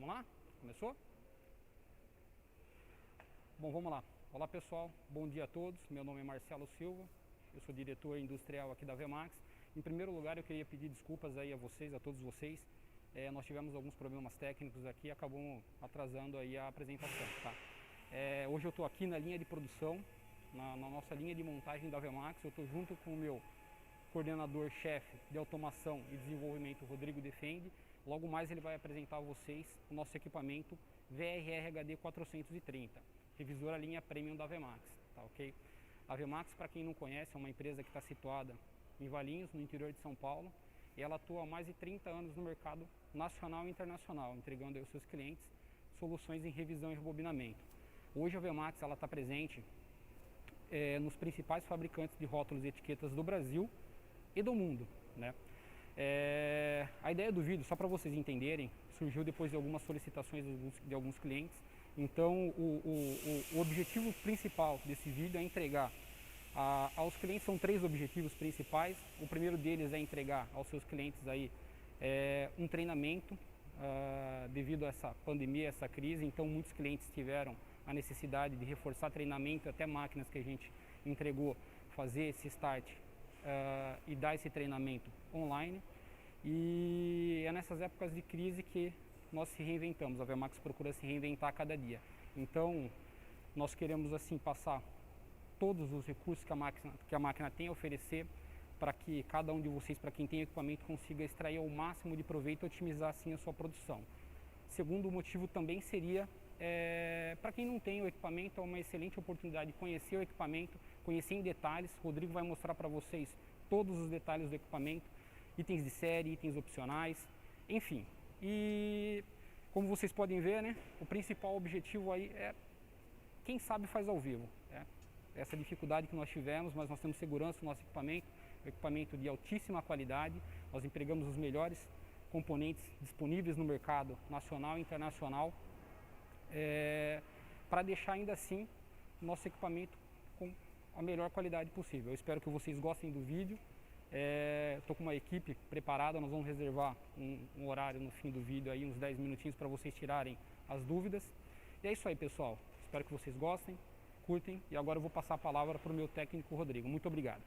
Vamos lá? Começou? Bom, vamos lá. Olá pessoal, bom dia a todos. Meu nome é Marcelo Silva, eu sou diretor industrial aqui da Vemax. Em primeiro lugar, eu queria pedir desculpas aí a vocês, a todos vocês. Nós tivemos alguns problemas técnicos aqui, acabamos atrasando aí a apresentação, tá? Hoje eu estou aqui na linha de produção, na nossa linha de montagem da Vemax. Eu estou junto com o meu coordenador-chefe de automação e desenvolvimento, Rodrigo Defende. Logo mais ele vai apresentar a vocês o nosso equipamento VRR HD 430, revisor a linha Premium da Vemax, tá ok? A Vemax, para quem não conhece, é uma empresa que está situada em Valinhos, no interior de São Paulo, e ela atua há mais de 30 anos no mercado nacional e internacional, entregando aos seus clientes soluções em revisão e rebobinamento. Hoje a Vemax está presente nos principais fabricantes de rótulos e etiquetas do Brasil e do mundo, né? A ideia do vídeo, só para vocês entenderem, surgiu depois de algumas solicitações de alguns clientes. Então o objetivo principal desse vídeo é entregar aos clientes, são 3 objetivos principais. O primeiro deles é entregar aos seus clientes aí um treinamento devido a essa pandemia, essa crise. Então muitos clientes tiveram a necessidade de reforçar treinamento, até máquinas que a gente entregou, fazer esse start e dar esse treinamento online. E é nessas épocas de crise que nós se reinventamos, a Vemax procura se reinventar a cada dia. Então nós queremos assim passar todos os recursos que a máquina tem a oferecer, para que cada um de vocês, para quem tem equipamento, consiga extrair o máximo de proveito e otimizar assim a sua produção. Segundo motivo também seria, para quem não tem o equipamento, é uma excelente oportunidade de conhecer o equipamento, conhecer em detalhes. O Rodrigo vai mostrar para vocês todos os detalhes do equipamento, itens de série, itens opcionais, enfim. E como vocês podem ver, né, o principal objetivo aí é, quem sabe faz ao vivo. Essa dificuldade que nós tivemos, mas nós temos segurança no nosso equipamento, equipamento de altíssima qualidade. Nós empregamos os melhores componentes disponíveis no mercado nacional e internacional, para deixar ainda assim nosso equipamento com a melhor qualidade possível. Eu espero que vocês gostem do vídeo. Estou com uma equipe preparada, nós vamos reservar um horário no fim do vídeo, aí, uns 10 minutinhos para vocês tirarem as dúvidas. E é isso aí, pessoal. Espero que vocês gostem, curtem, e agora eu vou passar a palavra para o meu técnico Rodrigo. Muito obrigado.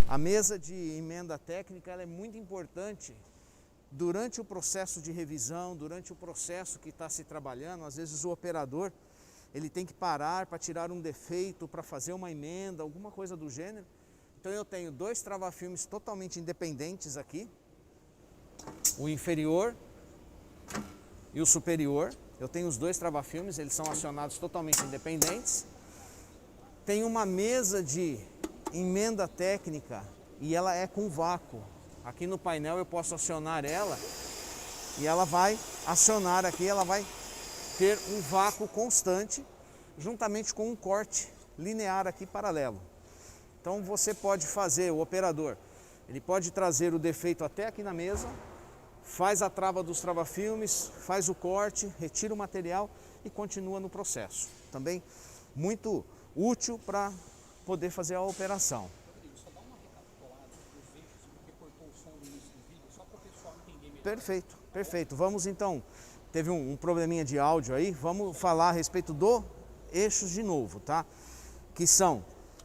A mesa de emenda técnica ela é muito importante durante o processo de revisão, durante o processo que está se trabalhando. Às vezes o operador ele tem que parar para tirar um defeito, para fazer uma emenda, alguma coisa do gênero. Então eu tenho 2 trava-filmes totalmente independentes aqui. o inferior e o superior. Eu tenho os dois trava-filmes, eles são acionados totalmente independentes. Tem uma mesa de emenda técnica e ela é com vácuo. Aqui no painel eu posso acionar ela e ela vai acionar aqui, ela vai ter um vácuo constante juntamente com um corte linear aqui paralelo. Então você pode fazer, o operador, ele pode trazer o defeito até aqui na mesa, faz a trava dos trava-filmes, faz o corte, retira o material e continua no processo. Também muito útil para poder fazer a operação. Só dá uma recapitulada dos eixos, porque cortou o som no início do vídeo, só para o pessoal entender melhor. Perfeito, perfeito. Vamos então, teve um probleminha de áudio aí, vamos falar a respeito do eixos de novo, tá? Que são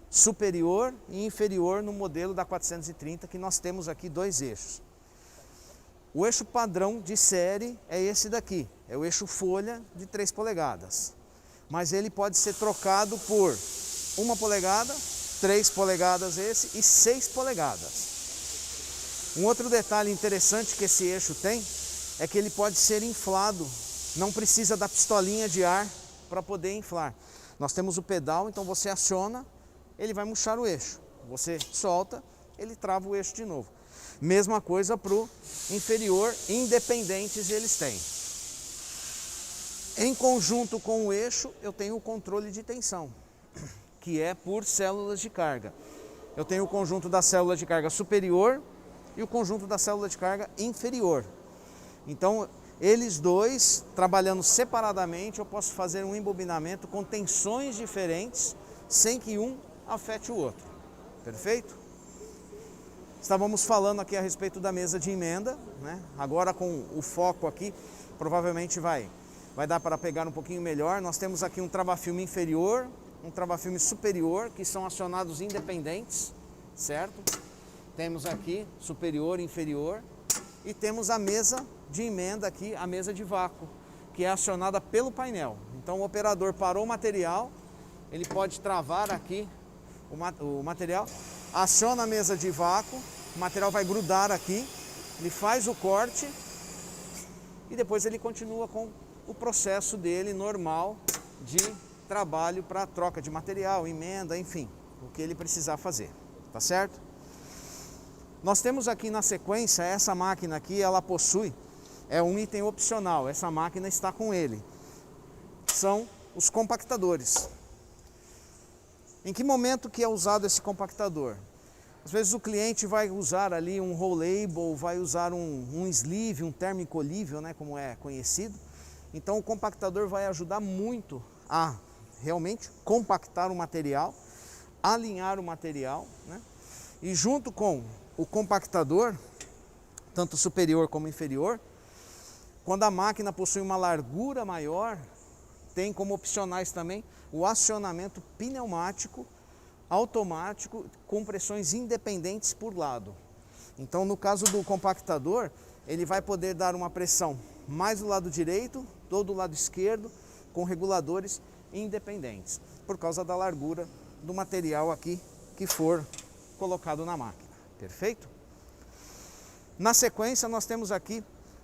superior e inferior no modelo da 430, que nós temos aqui dois eixos. O eixo padrão de série é esse daqui, é o eixo folha de 3 polegadas. Mas ele pode ser trocado por 1 polegada, 3 polegadas esse e 6 polegadas. Um outro detalhe interessante que esse eixo tem é que ele pode ser inflado, não precisa da pistolinha de ar para poder inflar. Nós temos o pedal, então você aciona, ele vai murchar o eixo. Você solta, ele trava o eixo de novo. Mesma coisa para o inferior, independentes eles têm. Em conjunto com o eixo, eu tenho o controle de tensão, que é por células de carga. Eu tenho o conjunto da célula de carga superior e o conjunto da célula de carga inferior. Então, eles dois, trabalhando separadamente, eu posso fazer um embobinamento com tensões diferentes, sem que um afete o outro. Perfeito? Estávamos falando aqui a respeito da mesa de emenda, né? Agora com o foco aqui, provavelmente vai dar para pegar um pouquinho melhor. Nós temos aqui um trava-filme inferior, um trava-filme superior, que são acionados independentes, certo? Temos aqui superior e inferior. E temos a mesa de emenda aqui, a mesa de vácuo, que é acionada pelo painel. Então o operador parou o material, ele pode travar aqui o material, aciona a mesa de vácuo, o material vai grudar aqui, ele faz o corte e depois ele continua com o processo dele normal de trabalho para troca de material, emenda, enfim, o que ele precisar fazer, tá certo? Nós temos aqui na sequência, essa máquina aqui, ela possui, é um item opcional, essa máquina está com ele, são os compactadores. Em que momento que é usado esse compactador? Às vezes o cliente vai usar ali um rollable, vai usar um sleeve, um termocolível, né, como é conhecido. Então o compactador vai ajudar muito a realmente compactar o material, alinhar o material, né? E junto com o compactador, tanto superior como inferior, quando a máquina possui uma largura maior, tem como opcionais também o acionamento pneumático automático com pressões independentes por lado. Então, no caso do compactador, ele vai poder dar uma pressão mais do lado direito ou do lado esquerdo com reguladores independentes, por causa da largura do material aqui que for colocado na máquina. Perfeito? Na sequência, nós temos aqui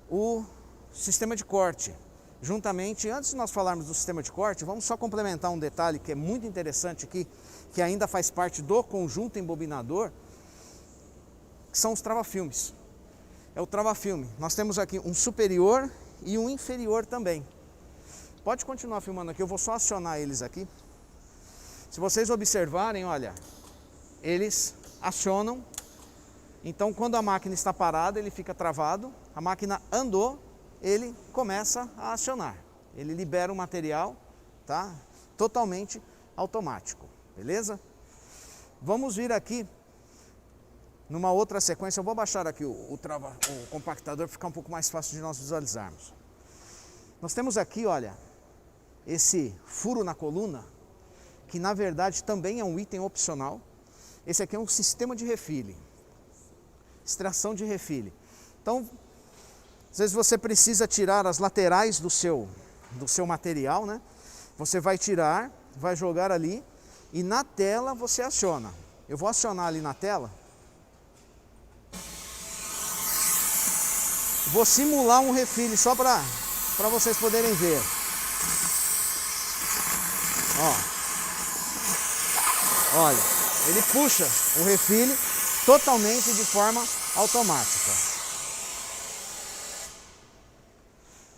o sistema de corte. Juntamente, antes de nós falarmos do sistema de corte, vamos só complementar um detalhe que é muito interessante aqui, que ainda faz parte do conjunto embobinador, que são os trava-filmes. É o trava-filme. Nós temos aqui um superior e um inferior também. Pode continuar filmando aqui, eu vou só acionar eles aqui. Se vocês observarem, olha, eles acionam. Então, quando a máquina está parada, ele fica travado. A máquina andou, ele começa a acionar. Ele libera o material, tá? Totalmente automático, beleza? Vamos vir aqui numa outra sequência. Eu vou baixar aqui o compactador para ficar um pouco mais fácil de nós visualizarmos. Nós temos aqui, olha, esse furo na coluna, que na verdade também é um item opcional. Esse aqui é um sistema de refile, extração de refile. Então, às vezes você precisa tirar as laterais do seu material, né? Você vai tirar, vai jogar ali e na tela você aciona. Eu vou acionar ali na tela. Vou simular um refile só para vocês poderem ver. Ó. Olha, ele puxa o refile totalmente de forma automática.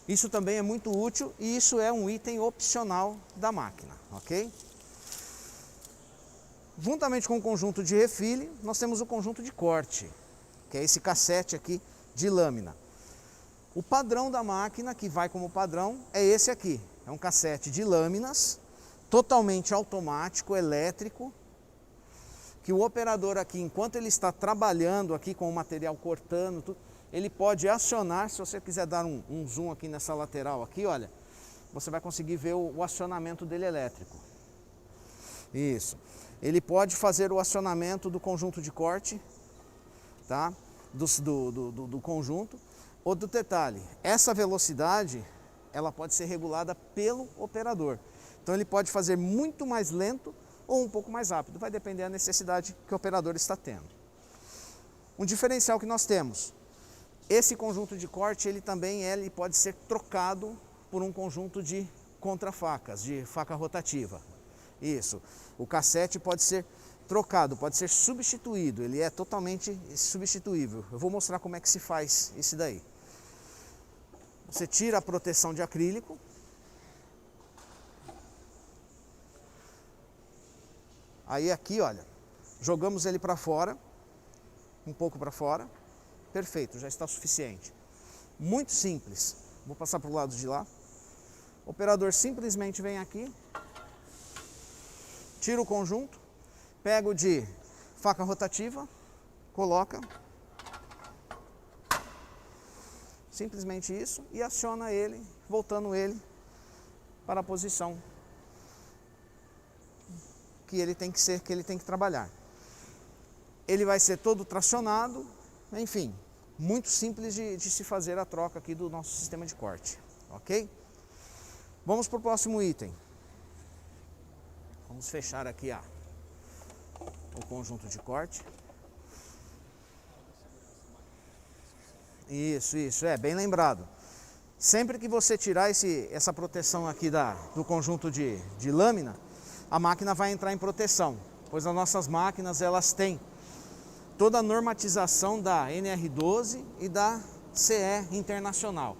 Isso também é muito útil e isso é um item opcional da máquina, ok? Juntamente com o conjunto de refile, nós temos o conjunto de corte, que é esse cassete aqui de lâmina. O padrão da máquina, que vai como padrão, é esse aqui. É um cassete de lâminas, totalmente automático, elétrico, que o operador aqui, enquanto ele está trabalhando aqui com o material cortando, tudo, ele pode acionar. Se você quiser dar um zoom aqui nessa lateral aqui, olha, você vai conseguir ver o acionamento dele elétrico. Isso. Ele pode fazer o acionamento do conjunto de corte, tá? Do conjunto. Outro detalhe, essa velocidade, ela pode ser regulada pelo operador. Então ele pode fazer muito mais lento ou um pouco mais rápido, vai depender da necessidade que o operador está tendo. Um diferencial que nós temos, esse conjunto de corte, ele também ele pode ser trocado por um conjunto de contrafacas, de faca rotativa. Isso, o cassete pode ser trocado, pode ser substituído, ele é totalmente substituível. Eu vou mostrar como é que se faz isso daí. Você tira a proteção de acrílico. Aí aqui, olha, jogamos ele para fora, um pouco para fora. Perfeito, já está suficiente. Muito simples. Vou passar para o lado de lá. O operador simplesmente vem aqui, tira o conjunto, pega o de faca rotativa, coloca, simplesmente isso, e aciona ele, voltando ele para a posição que ele tem que ser, que ele tem que trabalhar. Ele vai ser todo tracionado, enfim, muito simples de se fazer a troca aqui do nosso sistema de corte, ok? Vamos para o próximo item. Vamos fechar aqui o conjunto de corte. Isso, bem lembrado. Sempre que você tirar essa proteção aqui do conjunto de lâmina, a máquina vai entrar em proteção, pois as nossas máquinas elas têm toda a normatização da NR12 e da CE Internacional.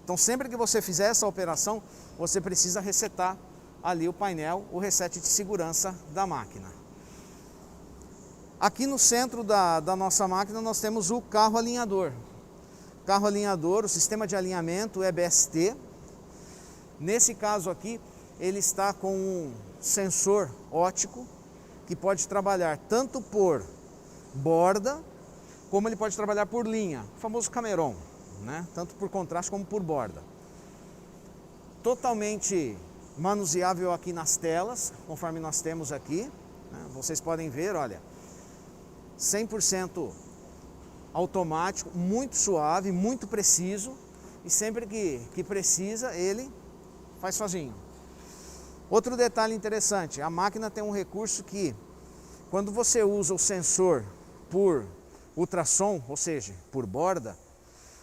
Então sempre que você fizer essa operação, você precisa resetar ali o painel, o reset de segurança da máquina. Aqui no centro da nossa máquina nós temos o carro alinhador. Carro alinhador, o sistema de alinhamento EBST. Nesse caso aqui, ele está com um sensor óptico que pode trabalhar tanto por borda, como ele pode trabalhar por linha, o famoso Cameron, né? Tanto por contraste como por borda. Totalmente manuseável aqui nas telas, conforme nós temos aqui, né? Vocês podem ver, olha, 100% automático, muito suave, muito preciso, e sempre que precisa, ele faz sozinho. Outro detalhe interessante, a máquina tem um recurso que, quando você usa o sensor por ultrassom, ou seja, por borda,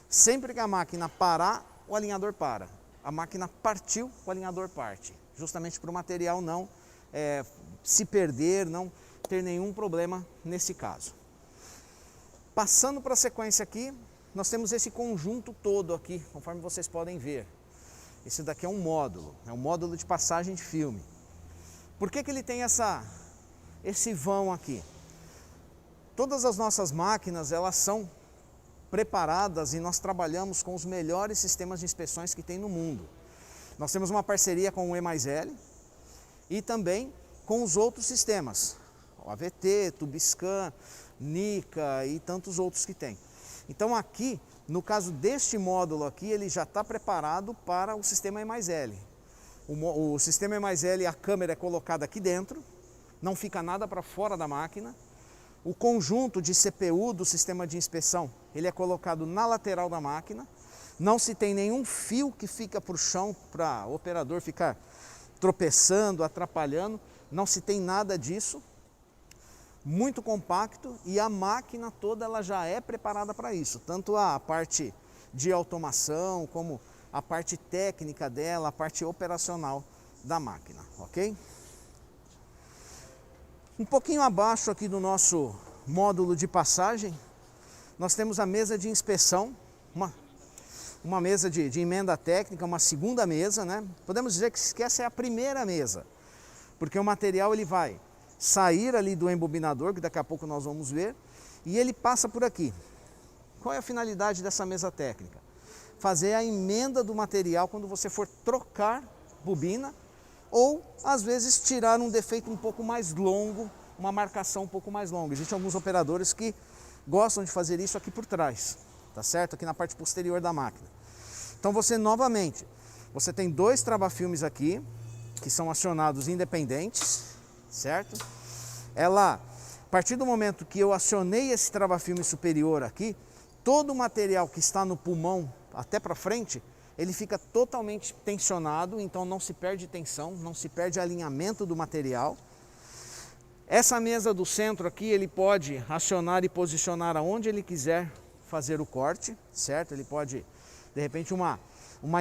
sempre que a máquina parar, o alinhador para. A máquina partiu, o alinhador parte, justamente para o material não se perder, não ter nenhum problema nesse caso. Passando para a sequência aqui, nós temos esse conjunto todo aqui, conforme vocês podem ver. Esse daqui é um módulo de passagem de filme. Por que ele tem esse vão aqui? Todas as nossas máquinas, elas são preparadas e nós trabalhamos com os melhores sistemas de inspeções que tem no mundo. Nós temos uma parceria com o E+L e também com os outros sistemas, o AVT, Tubiscan, Nika e tantos outros que tem. Então aqui, no caso deste módulo aqui, ele já está preparado para o sistema E+L. O sistema E+L, a câmera é colocada aqui dentro, não fica nada para fora da máquina. O conjunto de CPU do sistema de inspeção, ele é colocado na lateral da máquina. Não se tem nenhum fio que fica para o chão para o operador ficar tropeçando, atrapalhando. Não se tem nada disso. Muito compacto e a máquina toda ela já é preparada para isso. Tanto a parte de automação, como a parte técnica dela, a parte operacional da máquina, ok? Um pouquinho abaixo aqui do nosso módulo de passagem, nós temos a mesa de inspeção, uma mesa de emenda técnica, uma segunda mesa, né? Podemos dizer que essa é a primeira mesa, porque o material ele vai sair ali do embobinador, que daqui a pouco nós vamos ver, e ele passa por aqui. Qual é a finalidade dessa mesa técnica? Fazer a emenda do material quando você for trocar bobina, ou às vezes tirar um defeito um pouco mais longo, uma marcação um pouco mais longa. Existem alguns operadores que gostam de fazer isso aqui por trás, tá certo? Aqui na parte posterior da máquina. Então você novamente, você tem dois trava-filmes aqui, que são acionados independentes, certo? A partir do momento que eu acionei esse trava-filme superior aqui, todo o material que está no pulmão até para frente, ele fica totalmente tensionado, então não se perde tensão, não se perde alinhamento do material. Essa mesa do centro aqui, ele pode acionar e posicionar aonde ele quiser fazer o corte, certo? Ele pode, de repente, uma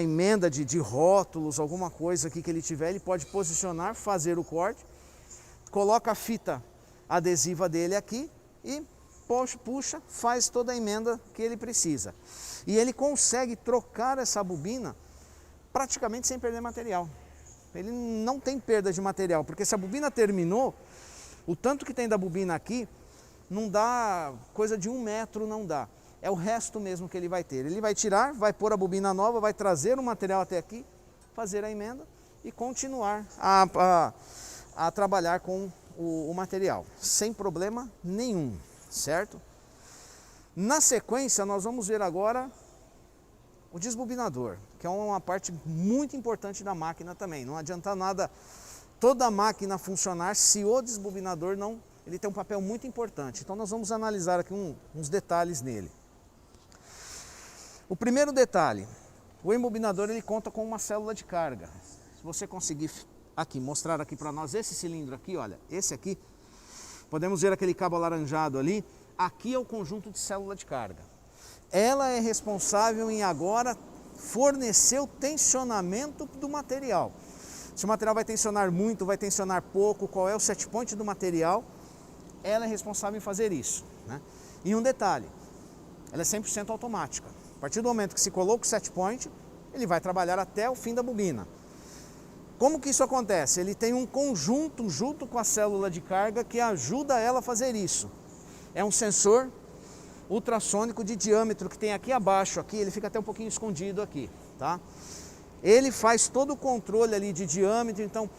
emenda de rótulos, alguma coisa aqui que ele tiver, ele pode posicionar, fazer o corte, coloca a fita adesiva dele aqui e puxa, faz toda a emenda que ele precisa. E ele consegue trocar essa bobina praticamente sem perder material. Ele não tem perda de material, porque se a bobina terminou, o tanto que tem da bobina aqui, não dá coisa de 1 metro, não dá. É o resto mesmo que ele vai ter. Ele vai tirar, vai pôr a bobina nova, vai trazer o material até aqui, fazer a emenda e continuar a trabalhar com o material, sem problema nenhum, certo? Na sequência, nós vamos ver agora o desbobinador, que é uma parte muito importante da máquina também. Não adianta nada toda a máquina funcionar se o desbobinador não... Ele tem um papel muito importante. Então nós vamos analisar aqui uns detalhes nele. O primeiro detalhe, o embobinador ele conta com uma célula de carga. Se você conseguir aqui mostrar aqui para nós esse cilindro aqui, olha, esse aqui, podemos ver aquele cabo alaranjado ali, aqui é o conjunto de célula de carga. Ela é responsável em agora fornecer o tensionamento do material. Se o material vai tensionar muito, vai tensionar pouco, qual é o set point do material, ela é responsável em fazer isso, né? E um detalhe, ela é 100% automática. A partir do momento que se coloca o set point, ele vai trabalhar até o fim da bobina. Como que isso acontece? Ele tem um conjunto junto com a célula de carga que ajuda ela a fazer isso. É um sensor ultrassônico de diâmetro que tem aqui abaixo, aqui, ele fica até um pouquinho escondido aqui, tá? Ele faz todo o controle ali de diâmetro, então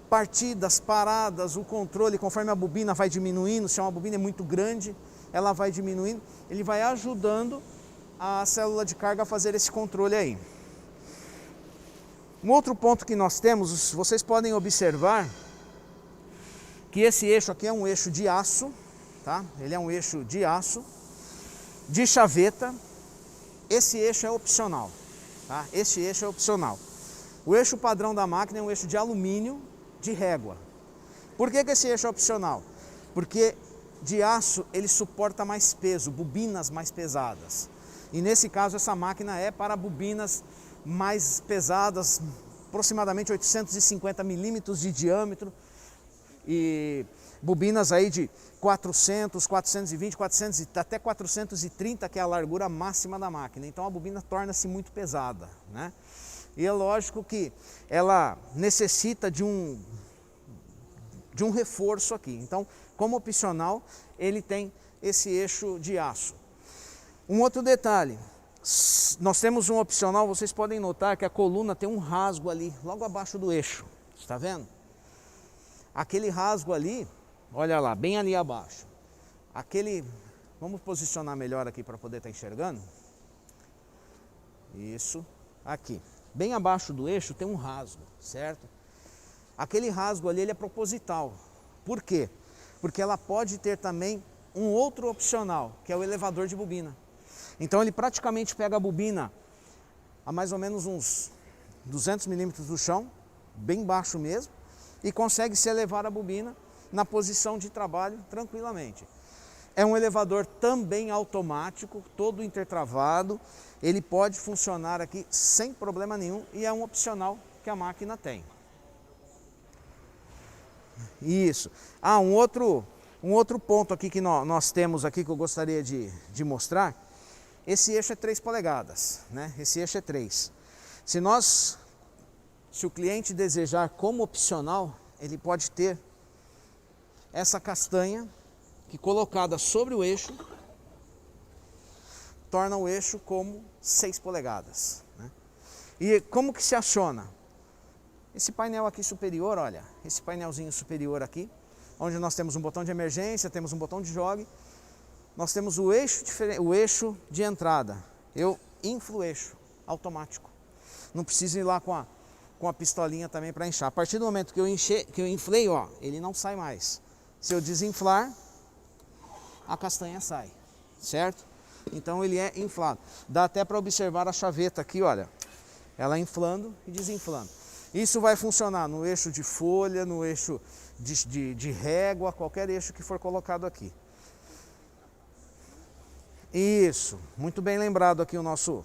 partidas, paradas, o controle, conforme a bobina vai diminuindo, se uma bobina é muito grande, ela vai diminuindo, ele vai ajudando a célula de carga a fazer esse controle aí. Um outro ponto que nós temos, vocês podem observar que esse eixo aqui é um eixo de aço, tá? Ele é um eixo de aço, de chaveta. Esse eixo é opcional, tá? Esse eixo é opcional. O eixo padrão da máquina é um eixo de alumínio de régua. Por que esse eixo é opcional? Porque de aço ele suporta mais peso, bobinas mais pesadas. E nesse caso essa máquina é para bobinas mais pesadas, aproximadamente 850 milímetros de diâmetro e bobinas aí de 400, 420, 400, até 430, que é a largura máxima da máquina. Então a bobina torna-se muito pesada, né? E é lógico que ela necessita de um reforço aqui. Então, como opcional, ele tem esse eixo de aço. Um outro detalhe, nós temos um opcional, vocês podem notar que a coluna tem um rasgo ali, logo abaixo do eixo, está vendo? Aquele rasgo ali, olha lá, bem ali abaixo. Vamos posicionar melhor aqui para poder estar enxergando. Isso, aqui. Bem abaixo do eixo tem um rasgo, certo? Aquele rasgo ali ele é proposital. Por quê? Porque ela pode ter também um outro opcional, que é o elevador de bobina. Então ele praticamente pega a bobina a mais ou menos uns 200 milímetros do chão, bem baixo mesmo, e consegue se elevar a bobina na posição de trabalho tranquilamente. É um elevador também automático, todo intertravado. Ele pode funcionar aqui sem problema nenhum e é um opcional que a máquina tem. Isso. Ah, um outro ponto aqui que nós temos aqui que eu gostaria de mostrar. Esse eixo é 3 polegadas, né? Esse eixo é 3. Se o cliente desejar como opcional, ele pode ter essa castanha que colocada sobre o eixo torna o eixo como 6 polegadas. Né? E como que se aciona? Esse painel aqui superior, olha, esse painelzinho superior aqui, onde nós temos um botão de emergência, temos um botão de jogue, nós temos o eixo de entrada. Eu inflo o eixo automático. Não preciso ir lá com a pistolinha também para inchar. A partir do momento que eu inflei, ó, ele não sai mais. Se eu desinflar, a castanha sai, certo? Então ele é inflado. Dá até para observar a chaveta aqui, olha, ela inflando e desinflando. Isso vai funcionar no eixo de folha, no eixo de régua, qualquer eixo que for colocado aqui. Isso, muito bem lembrado aqui o nosso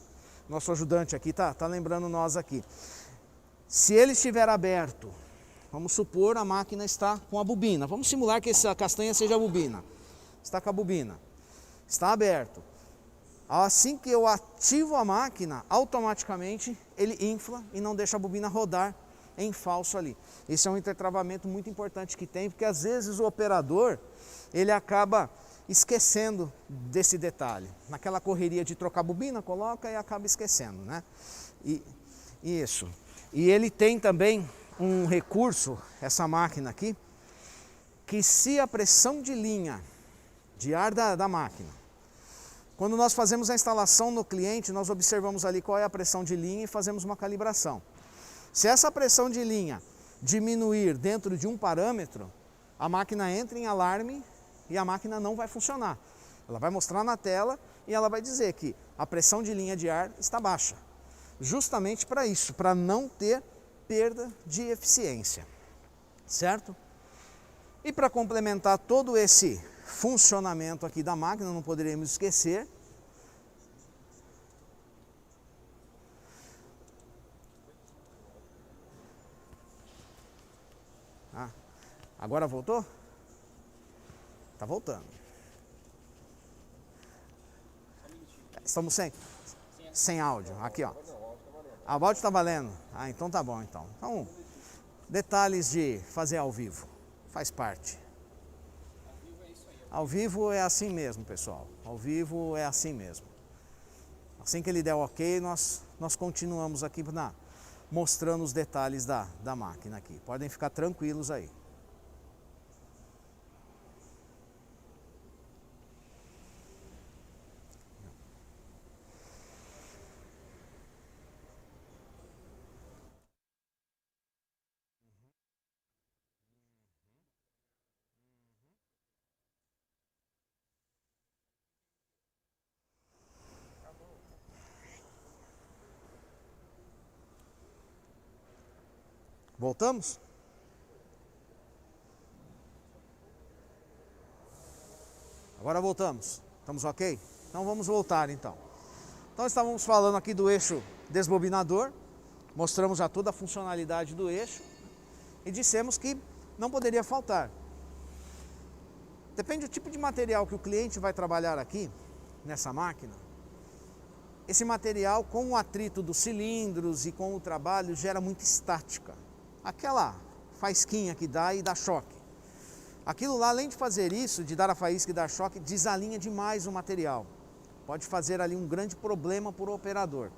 ajudante aqui, tá lembrando nós aqui. Se ele estiver aberto, vamos supor a máquina está com a bobina. Vamos simular que essa castanha seja a bobina. Está com a bobina. Está aberto. Assim que eu ativo a máquina, automaticamente ele infla e não deixa a bobina rodar em falso ali. Esse é um intertravamento muito importante que tem, porque às vezes o operador, ele acaba esquecendo desse detalhe. Naquela correria de trocar a bobina, coloca e acaba esquecendo, né? Isso. E ele tem também um recurso, essa máquina aqui, que se a pressão de linha de ar da máquina, quando nós fazemos a instalação no cliente, nós observamos ali qual é a pressão de linha e fazemos uma calibração. Se essa pressão de linha diminuir dentro de um parâmetro, a máquina entra em alarme e a máquina não vai funcionar. Ela vai mostrar na tela e ela vai dizer que a pressão de linha de ar está baixa. Justamente para isso, para não ter perda de eficiência, certo? E para complementar todo esse funcionamento aqui da máquina, não poderíamos esquecer agora voltou? Tá voltando. Estamos sem áudio. Aqui, ó. A o áudio tá valendo? Ah, então tá bom, então. Então, detalhes de fazer ao vivo. Faz parte. Ao vivo é assim mesmo, pessoal. Ao vivo é assim mesmo. Assim que ele der o ok, nós continuamos aqui mostrando os detalhes da máquina aqui. Podem ficar tranquilos aí. Voltamos? Agora voltamos. Estamos ok? Então vamos voltar então. Então estávamos falando aqui do eixo desbobinador. Mostramos já toda a funcionalidade do eixo. E dissemos que não poderia faltar. Depende do tipo de material que o cliente vai trabalhar aqui, nessa máquina. Esse material, com o atrito dos cilindros e com o trabalho, gera muita estática. Aquela faísquinha que dá e dá choque. Aquilo lá, além de fazer isso, de dar a faísca e dar choque, desalinha demais o material. Pode fazer ali um grande problema para o operador.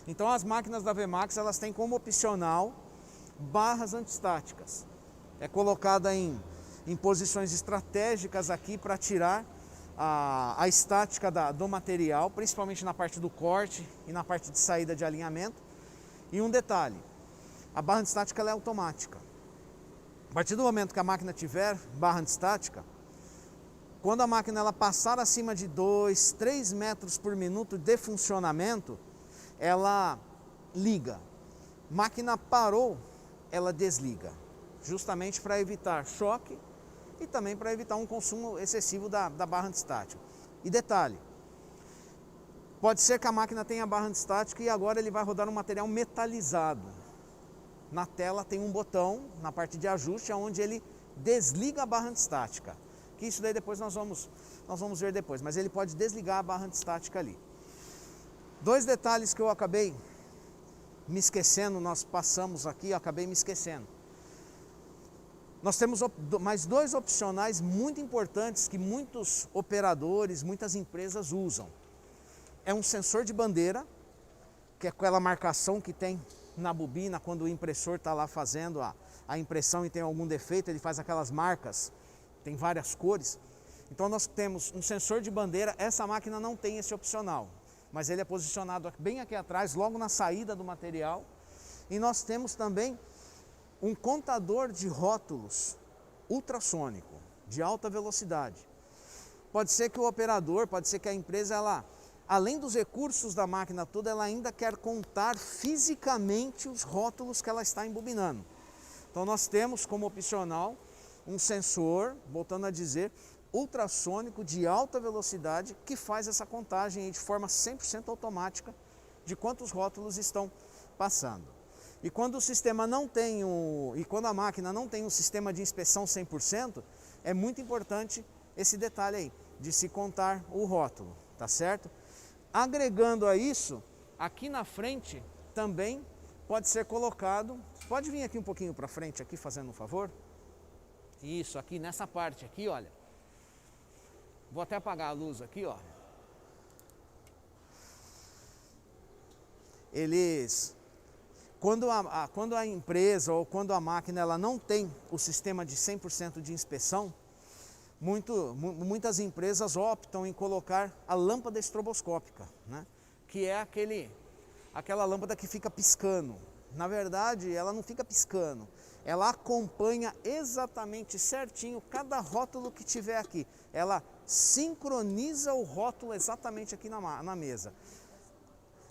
Então as máquinas da VMAX, elas têm como opcional barras antistáticas. É colocada em posições estratégicas aqui para tirar a estática do material, principalmente na parte do corte e na parte de saída de alinhamento. E um detalhe, a barra antistática ela é automática. A partir do momento que a máquina tiver barra antistática, quando a máquina ela passar acima de 2, 3 metros por minuto de funcionamento, ela liga. Máquina parou, ela desliga. Justamente para evitar choque e também para evitar um consumo excessivo da barra antistática. E detalhe, pode ser que a máquina tenha barra antistática e agora ele vai rodar um material metalizado. Na tela tem um botão, na parte de ajuste, onde ele desliga a barra antistática. Que isso daí depois nós vamos ver depois, mas ele pode desligar a barra antistática ali. Dois detalhes que eu acabei me esquecendo, nós passamos aqui, eu acabei me esquecendo. Nós temos mais dois opcionais muito importantes que muitos operadores, muitas empresas usam. É um sensor de bandeira, que é aquela marcação que tem na bobina quando o impressor está lá fazendo a impressão e tem algum defeito, ele faz aquelas marcas, tem várias cores. Então nós temos um sensor de bandeira, essa máquina não tem esse opcional, mas ele é posicionado bem aqui atrás, logo na saída do material. E nós temos também um contador de rótulos ultrassônico, de alta velocidade. Pode ser que o operador, pode ser que a empresa, ela, além dos recursos da máquina toda, ela ainda quer contar fisicamente os rótulos que ela está embobinando. Então nós temos como opcional um sensor, voltando a dizer, ultrassônico de alta velocidade que faz essa contagem de forma 100% automática de quantos rótulos estão passando. E quando o sistema não tem quando a máquina não tem um sistema de inspeção 100%, é muito importante esse detalhe aí de se contar o rótulo, tá certo? Agregando a isso, aqui na frente também pode ser colocado, pode vir aqui um pouquinho para frente aqui fazendo um favor. Isso, aqui nessa parte aqui, olha. Vou até apagar a luz aqui, ó. Quando a empresa ou quando a máquina ela não tem o sistema de 100% de inspeção, muitas empresas optam em colocar a lâmpada estroboscópica, né? Que é aquela lâmpada que fica piscando. Na verdade, ela não fica piscando, ela acompanha exatamente certinho cada rótulo que tiver aqui. Ela sincroniza o rótulo exatamente aqui na mesa.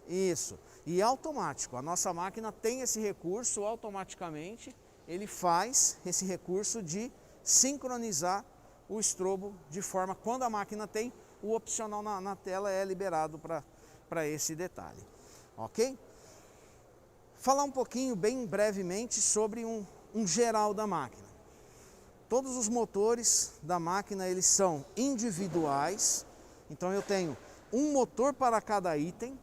Isso, e automático, a nossa máquina tem esse recurso, automaticamente ele faz esse recurso de sincronizar o estrobo de forma, quando a máquina tem, o opcional na tela é liberado para esse detalhe, ok? Falar um pouquinho, bem brevemente, sobre um geral da máquina. Todos os motores da máquina, eles são individuais, então eu tenho um motor para cada item.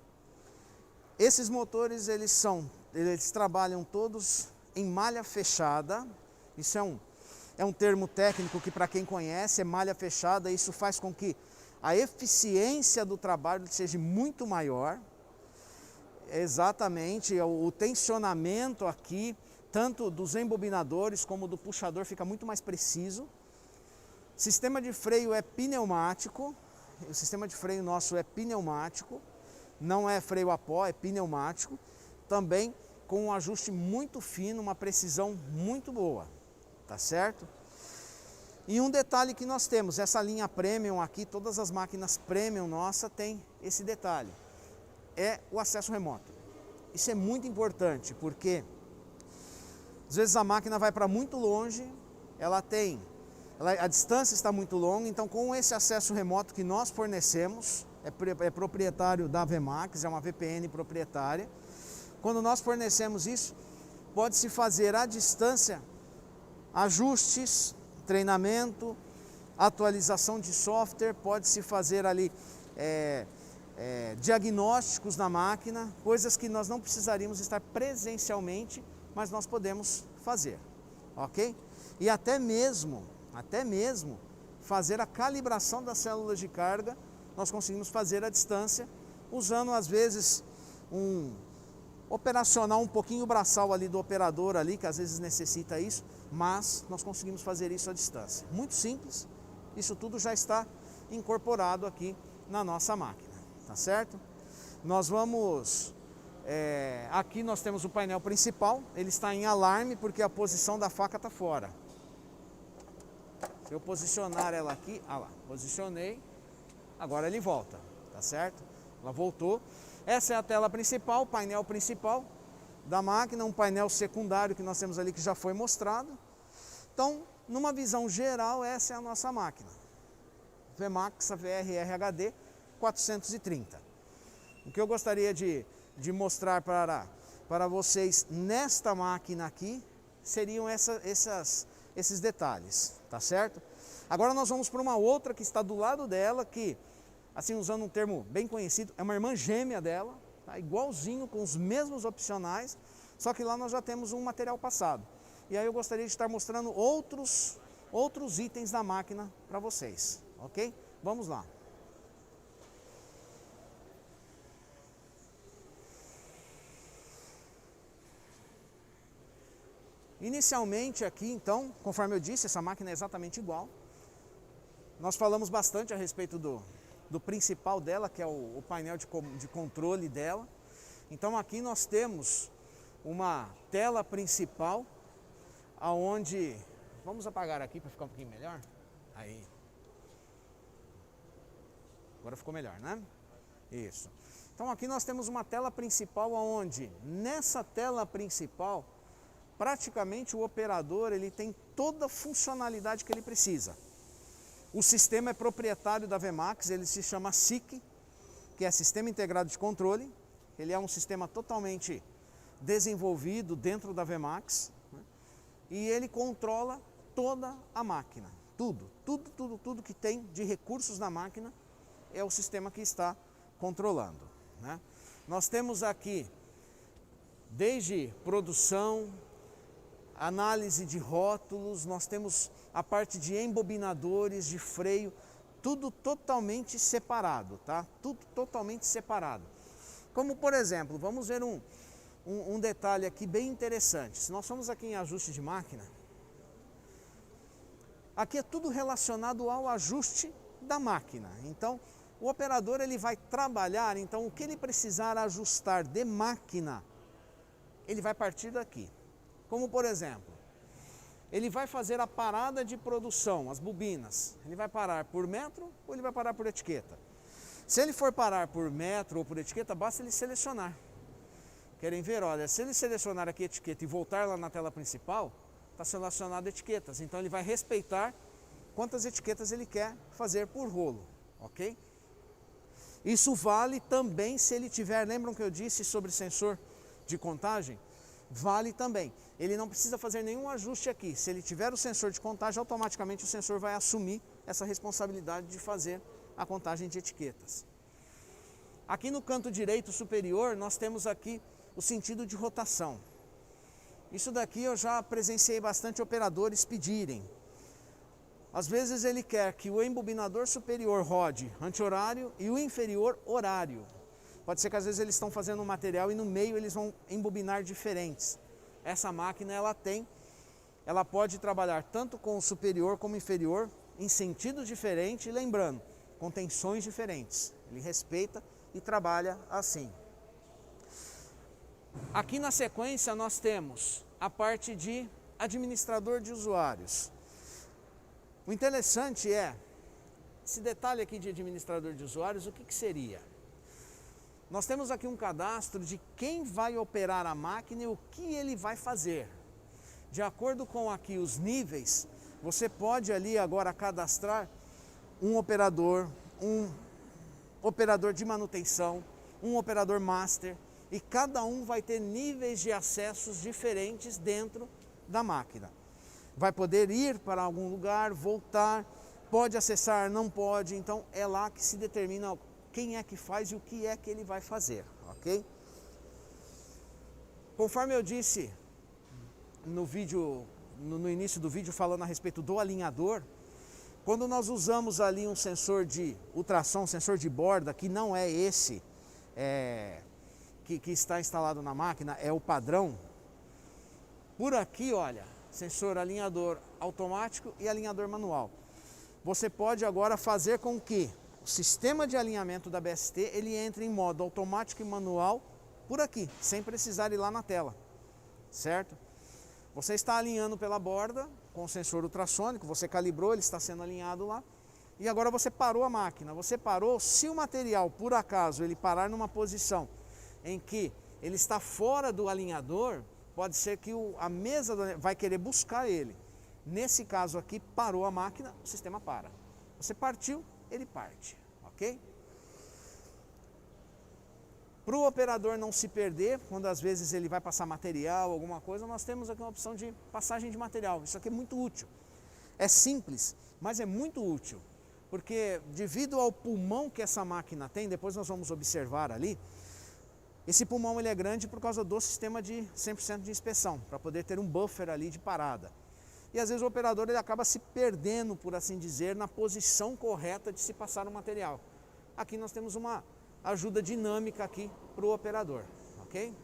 Esses motores, eles trabalham todos em malha fechada. Isso é um termo técnico que, para quem conhece, é malha fechada. Isso faz com que a eficiência do trabalho seja muito maior. Exatamente, o tensionamento aqui, tanto dos embobinadores como do puxador, fica muito mais preciso. Sistema de freio é pneumático. O sistema de freio nosso é pneumático. Não é freio a pó, é pneumático. Também com um ajuste muito fino, uma precisão muito boa. Tá certo? E um detalhe que nós temos, essa linha Premium aqui, todas as máquinas Premium nossa tem esse detalhe. É o acesso remoto. Isso é muito importante, porque às vezes a máquina vai para muito longe, a distância está muito longa, então com esse acesso remoto que nós fornecemos, é proprietário da Vemax, é uma VPN proprietária. Quando nós fornecemos isso, pode-se fazer à distância ajustes, treinamento, atualização de software, pode-se fazer ali diagnósticos na máquina, coisas que nós não precisaríamos estar presencialmente, mas nós podemos fazer, ok? E até mesmo fazer a calibração das células de carga, nós conseguimos fazer à distância, usando às vezes um operacional um pouquinho braçal ali do operador ali, que às vezes necessita isso, mas nós conseguimos fazer isso à distância. Muito simples, isso tudo já está incorporado aqui na nossa máquina, tá certo? Nós vamos, aqui nós temos o painel principal, ele está em alarme porque a posição da faca está fora. Se eu posicionar ela aqui, lá, posicionei, agora ele volta, tá certo? Ela voltou. Essa é a tela principal, o painel principal da máquina, um painel secundário que nós temos ali que já foi mostrado. Então, numa visão geral, essa é a nossa máquina. VMAX AVR RHD 430. O que eu gostaria de mostrar para vocês nesta máquina aqui seriam esses detalhes, tá certo? Agora nós vamos para uma outra que está do lado dela, que, assim, usando um termo bem conhecido, é uma irmã gêmea dela, tá? Igualzinho, com os mesmos opcionais, só que lá nós já temos um material passado. E aí eu gostaria de estar mostrando outros itens da máquina para vocês, ok? Vamos lá. Inicialmente aqui, então, conforme eu disse, essa máquina é exatamente igual. Nós falamos bastante a respeito do principal dela, que é o painel de controle dela. Então aqui nós temos uma tela principal, aonde... Vamos apagar aqui para ficar um pouquinho melhor? Aí. Agora ficou melhor, né? Isso. Então aqui nós temos uma tela principal, aonde nessa tela principal, praticamente o operador ele tem toda a funcionalidade que ele precisa. O sistema é proprietário da VMAX, ele se chama SIC, que é Sistema Integrado de Controle. Ele é um sistema totalmente desenvolvido dentro da VMAX, né? E ele controla toda a máquina. Tudo que tem de recursos na máquina é o sistema que está controlando, né? Nós temos aqui desde produção, análise de rótulos, nós temos a parte de embobinadores, de freio, tudo totalmente separado, tá? Tudo totalmente separado. Como, por exemplo, vamos ver um detalhe aqui bem interessante. Se nós formos aqui em ajuste de máquina, aqui é tudo relacionado ao ajuste da máquina. Então, o operador ele vai trabalhar, então o que ele precisar ajustar de máquina, ele vai partir daqui. Como, por exemplo, ele vai fazer a parada de produção, as bobinas. Ele vai parar por metro ou ele vai parar por etiqueta? Se ele for parar por metro ou por etiqueta, basta ele selecionar. Querem ver? Olha, se ele selecionar aqui etiqueta e voltar lá na tela principal, está selecionado etiquetas. Então ele vai respeitar quantas etiquetas ele quer fazer por rolo, ok? Isso vale também se ele tiver, lembram que eu disse sobre sensor de contagem? Vale também. Ele não precisa fazer nenhum ajuste aqui. Se ele tiver o sensor de contagem, automaticamente o sensor vai assumir essa responsabilidade de fazer a contagem de etiquetas. Aqui no canto direito superior, nós temos aqui o sentido de rotação. Isso daqui eu já presenciei bastante operadores pedirem. Às vezes ele quer que o embobinador superior rode anti-horário e o inferior horário. Pode ser que às vezes eles estão fazendo um material e no meio eles vão embobinar diferentes. Essa máquina ela pode trabalhar tanto com o superior como o inferior em sentidos diferentes, e lembrando, com tensões diferentes. Ele respeita e trabalha assim. Aqui na sequência nós temos a parte de administrador de usuários. O interessante é, esse detalhe aqui de administrador de usuários, o que seria? Nós temos aqui um cadastro de quem vai operar a máquina e o que ele vai fazer. De acordo com aqui os níveis, você pode ali agora cadastrar um operador de manutenção, um operador master, e cada um vai ter níveis de acessos diferentes dentro da máquina. Vai poder ir para algum lugar, voltar, pode acessar, não pode, então é lá que se determina quem é que faz e o que é que ele vai fazer, ok? Conforme eu disse no vídeo, no início do vídeo, falando a respeito do alinhador, quando nós usamos ali um sensor de ultrassom, sensor de borda, que não é esse que está instalado na máquina, é o padrão, por aqui, olha, sensor alinhador automático e alinhador manual. Você pode agora fazer com que o sistema de alinhamento da BST ele entre em modo automático e manual por aqui, sem precisar ir lá na tela, certo? Você está alinhando pela borda com o sensor ultrassônico, você calibrou, ele está sendo alinhado lá, e agora você parou a máquina. Você parou, se o material, por acaso, ele parar numa posição em que ele está fora do alinhador, pode ser que a mesa vai querer buscar ele. Nesse caso aqui, parou a máquina, o sistema para. Você partiu, ele parte, ok? Para o operador não se perder, quando às vezes ele vai passar material, alguma coisa, nós temos aqui uma opção de passagem de material. Isso aqui é muito útil. É simples, mas é muito útil. Porque devido ao pulmão que essa máquina tem, depois nós vamos observar ali, esse pulmão ele é grande por causa do sistema de 100% de inspeção, para poder ter um buffer ali de parada. E às vezes o operador ele acaba se perdendo, por assim dizer, na posição correta de se passar o material. Aqui nós temos uma ajuda dinâmica aqui para o operador, ok?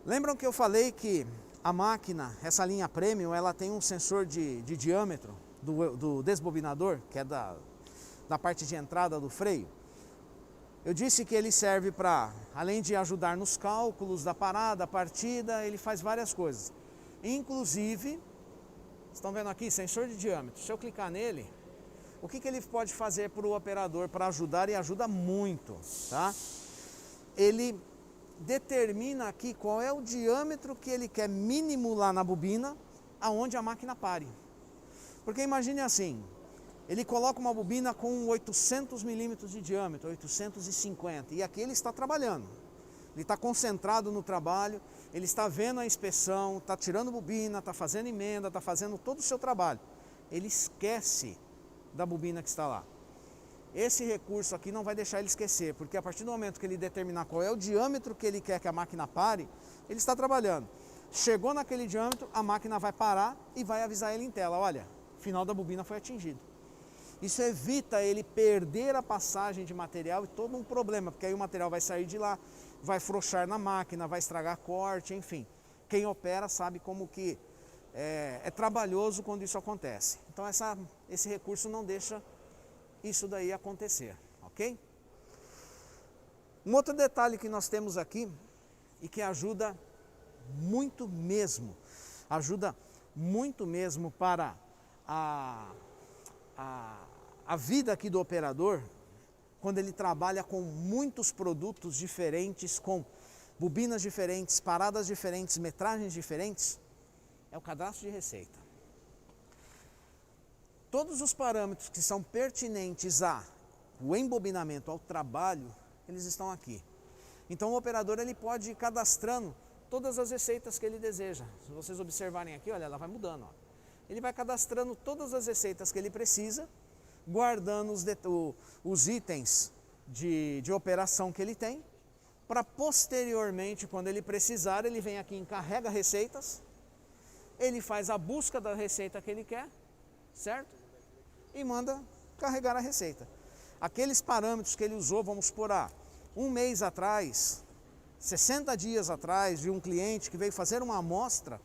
Lembram que eu falei que a máquina, essa linha Premium, ela tem um sensor de diâmetro do desbobinador, que é da parte de entrada do freio. Eu disse que ele serve para, além de ajudar nos cálculos da parada, partida, ele faz várias coisas. Inclusive, estão vendo aqui, sensor de diâmetro. Se eu clicar nele, o que ele pode fazer para o operador para ajudar, e ajuda muito, tá? Ele determina aqui qual é o diâmetro que ele quer mínimo lá na bobina, aonde a máquina pare. Porque imagine assim, ele coloca uma bobina com 800 milímetros de diâmetro, 850, e aqui ele está trabalhando. Ele está concentrado no trabalho, ele está vendo a inspeção, está tirando bobina, está fazendo emenda, está fazendo todo o seu trabalho. Ele esquece da bobina que está lá. Esse recurso aqui não vai deixar ele esquecer, porque a partir do momento que ele determinar qual é o diâmetro que ele quer que a máquina pare, ele está trabalhando. Chegou naquele diâmetro, a máquina vai parar e vai avisar ele em tela, olha, o final da bobina foi atingido. Isso evita ele perder a passagem de material e todo um problema, porque aí o material vai sair de lá, vai frouxar na máquina, vai estragar corte, enfim. Quem opera sabe como que é trabalhoso quando isso acontece. Então esse recurso não deixa isso daí acontecer, ok? Um outro detalhe que nós temos aqui e que ajuda muito mesmo para a vida aqui do operador, quando ele trabalha com muitos produtos diferentes, com bobinas diferentes, paradas diferentes, metragens diferentes, é o cadastro de receita. Todos os parâmetros que são pertinentes ao embobinamento, ao trabalho, eles estão aqui. Então o operador ele pode ir cadastrando todas as receitas que ele deseja. Se vocês observarem aqui, olha, ela vai mudando. Ó. Ele vai cadastrando todas as receitas que ele precisa, guardando os itens de operação que ele tem, para posteriormente, quando ele precisar, ele vem aqui em carrega receitas, ele faz a busca da receita que ele quer, certo? E manda carregar a receita. Aqueles parâmetros que ele usou, vamos supor, um mês atrás, 60 dias atrás, de um cliente que veio fazer uma amostra,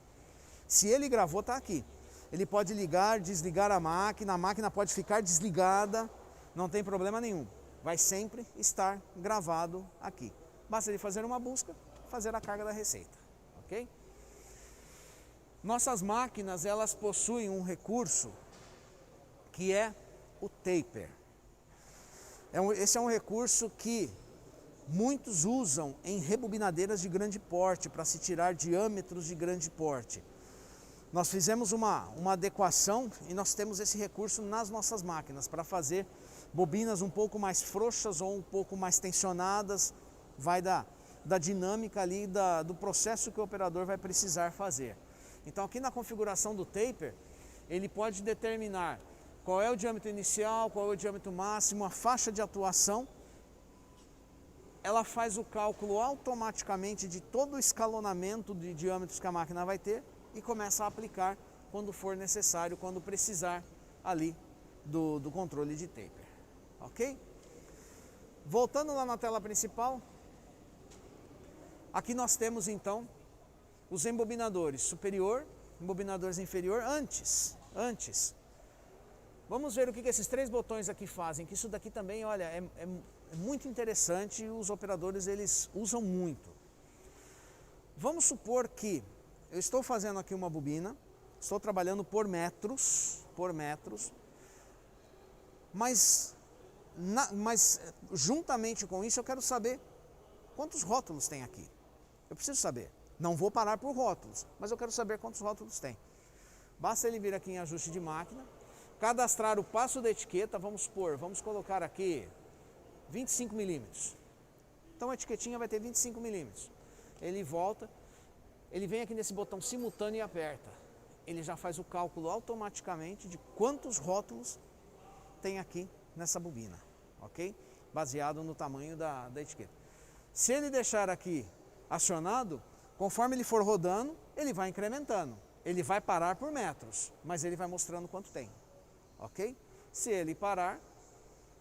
se ele gravou, está aqui. Ele pode ligar, desligar a máquina pode ficar desligada, não tem problema nenhum. Vai sempre estar gravado aqui. Basta ele fazer uma busca, fazer a carga da receita, ok? Nossas máquinas, elas possuem um recurso que é o taper. Esse é um recurso que muitos usam em rebobinadeiras de grande porte, para se tirar diâmetros de grande porte. Nós fizemos uma adequação e nós temos esse recurso nas nossas máquinas, para fazer bobinas um pouco mais frouxas ou um pouco mais tensionadas, vai da dinâmica ali, do processo que o operador vai precisar fazer. Então aqui na configuração do taper, ele pode determinar qual é o diâmetro inicial, qual é o diâmetro máximo, a faixa de atuação. Ela faz o cálculo automaticamente de todo o escalonamento de diâmetros que a máquina vai ter e começa a aplicar quando for necessário, quando precisar ali do controle de taper, ok? Voltando lá na tela principal, aqui nós temos então os embobinadores superior, embobinadores inferior. Antes, vamos ver o que esses três botões aqui fazem, que isso daqui também, olha, é muito interessante e os operadores eles usam muito. Vamos supor que eu estou fazendo aqui uma bobina, estou trabalhando por metros, mas juntamente com isso eu quero saber quantos rótulos tem aqui. Eu preciso saber. Não vou parar por rótulos, mas eu quero saber quantos rótulos tem. Basta ele vir aqui em ajuste de máquina, cadastrar o passo da etiqueta, vamos colocar aqui 25 milímetros. Então a etiquetinha vai ter 25 milímetros. Ele volta, ele vem aqui nesse botão simultâneo e aperta. Ele já faz o cálculo automaticamente de quantos rótulos tem aqui nessa bobina, ok? Baseado no tamanho da etiqueta. Se ele deixar aqui acionado, conforme ele for rodando, ele vai incrementando. Ele vai parar por metros, mas ele vai mostrando quanto tem, ok? Se ele parar,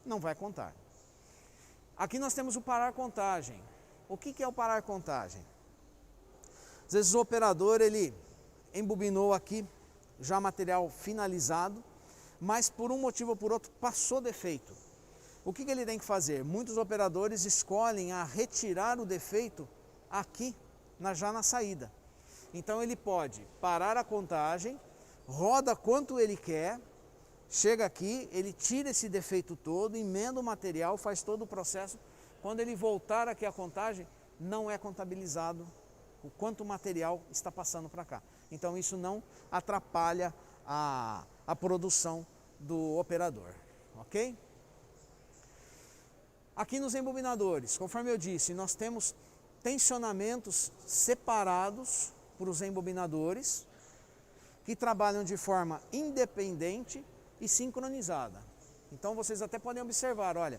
não vai contar. Aqui nós temos o parar contagem. O que é o parar contagem? Às vezes o operador, ele embobinou aqui, já material finalizado, mas por um motivo ou por outro passou defeito. O que ele tem que fazer? Muitos operadores escolhem a retirar o defeito aqui, já na saída. Então ele pode parar a contagem, roda quanto ele quer, chega aqui, ele tira esse defeito todo, emenda o material, faz todo o processo. Quando ele voltar aqui a contagem, não é contabilizado o quanto material está passando para cá. Então isso não atrapalha a produção do operador, ok? Aqui nos embobinadores, conforme eu disse, nós temos tensionamentos separados para os embobinadores, que trabalham de forma independente e sincronizada. Então vocês até podem observar, olha,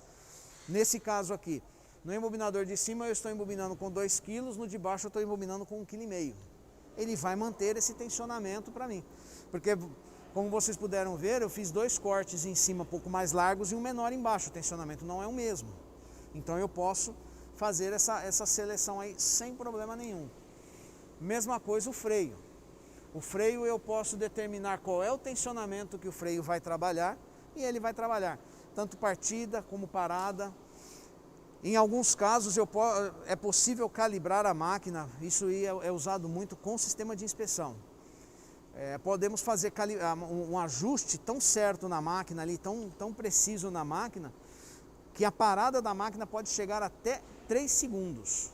nesse caso aqui, no embobinador de cima eu estou embobinando com 2 kg, no de baixo eu estou embobinando com 1,5 kg. Ele vai manter esse tensionamento para mim, porque como vocês puderam ver, eu fiz 2 cortes em cima um pouco mais largos e um menor embaixo, o tensionamento não é o mesmo. Então eu posso fazer essa seleção aí sem problema nenhum. Mesma coisa o freio. O freio eu posso determinar qual é o tensionamento que o freio vai trabalhar e ele vai trabalhar tanto partida como parada. Em alguns casos é possível calibrar a máquina, isso aí é usado muito com o sistema de inspeção. Podemos fazer um ajuste tão certo na máquina ali, tão preciso na máquina, que a parada da máquina pode chegar até 3 segundos.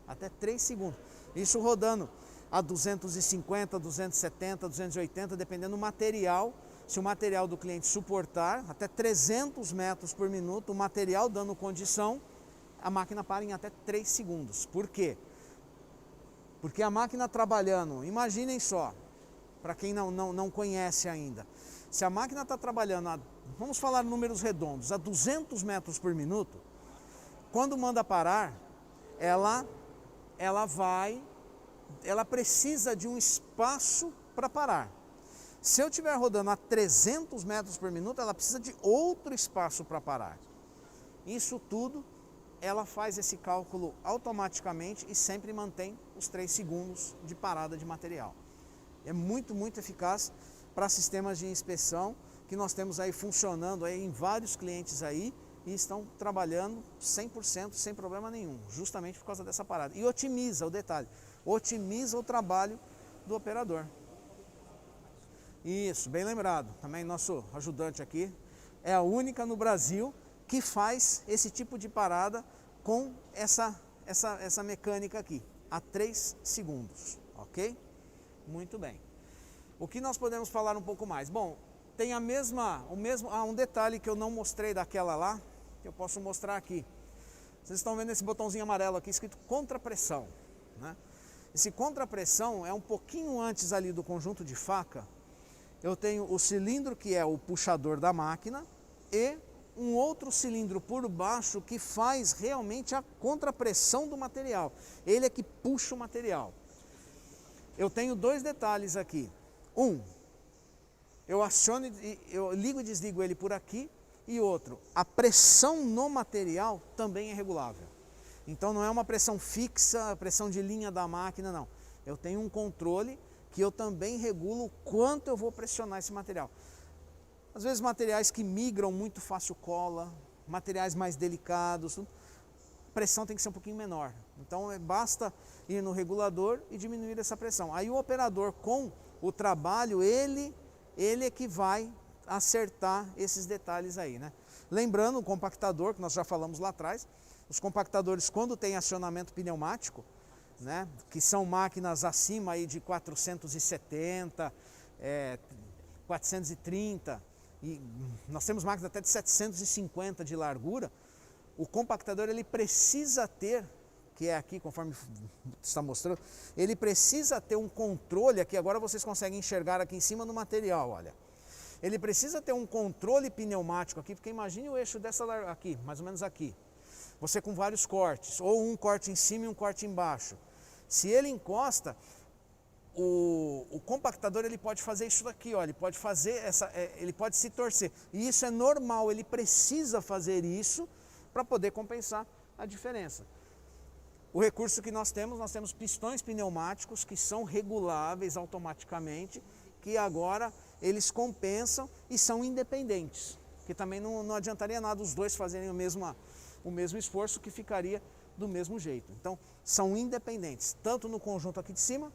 Até 3 segundos. Isso rodando a 250, 270, 280, dependendo do material. Se o material do cliente suportar, até 300 metros por minuto, o material dando condição, a máquina para em até 3 segundos. Por quê? Porque a máquina trabalhando, imaginem só, para quem não conhece ainda, se a máquina está trabalhando, vamos falar números redondos, a 200 metros por minuto, quando manda parar, ela precisa de um espaço para parar. Se eu estiver rodando a 300 metros por minuto, ela precisa de outro espaço para parar. Isso tudo, ela faz esse cálculo automaticamente e sempre mantém os 3 segundos de parada de material. É muito, muito eficaz para sistemas de inspeção que nós temos aí funcionando aí em vários clientes aí e estão trabalhando 100% sem problema nenhum, justamente por causa dessa parada. E otimiza, o detalhe, otimiza o trabalho do operador. Isso, bem lembrado. Também nosso ajudante aqui é a única no Brasil que faz esse tipo de parada com essa mecânica aqui, a 3 segundos, ok? Muito bem. O que nós podemos falar um pouco mais? Bom, tem um detalhe que eu não mostrei daquela lá, que eu posso mostrar aqui. Vocês estão vendo esse botãozinho amarelo aqui escrito contrapressão, né? Esse contrapressão é um pouquinho antes ali do conjunto de faca. Eu tenho o cilindro que é o puxador da máquina e um outro cilindro por baixo que faz realmente a contrapressão do material. Ele é que puxa o material. Eu tenho 2 detalhes aqui. Eu ligo e desligo ele por aqui. E outro, a pressão no material também é regulável. Então não é uma pressão fixa, a pressão de linha da máquina, não. Eu tenho um controle que eu também regulo o quanto eu vou pressionar esse material. Às vezes materiais que migram muito fácil cola, materiais mais delicados, a pressão tem que ser um pouquinho menor. Então basta ir no regulador e diminuir essa pressão. Aí o operador com o trabalho, ele é que vai acertar esses detalhes aí, né? Lembrando o compactador, que nós já falamos lá atrás, os compactadores quando tem acionamento pneumático, né, que são máquinas acima aí de 470, 430, e nós temos máquinas até de 750 de largura, o compactador ele precisa ter, que é aqui conforme está mostrando, ele precisa ter um controle aqui, agora vocês conseguem enxergar aqui em cima no material, olha. Ele precisa ter um controle pneumático aqui, porque imagine o eixo dessa aqui, mais ou menos aqui. Você com vários cortes, ou um corte em cima e um corte embaixo. Se ele encosta, o compactador ele pode fazer isso daqui, ó, ele pode fazer ele pode se torcer. E isso é normal, ele precisa fazer isso para poder compensar a diferença. O recurso que nós temos pistões pneumáticos que são reguláveis automaticamente, que agora eles compensam e são independentes. Que também não adiantaria nada os dois fazerem o mesmo esforço, que ficaria do mesmo jeito. Então, são independentes, tanto no conjunto aqui de cima,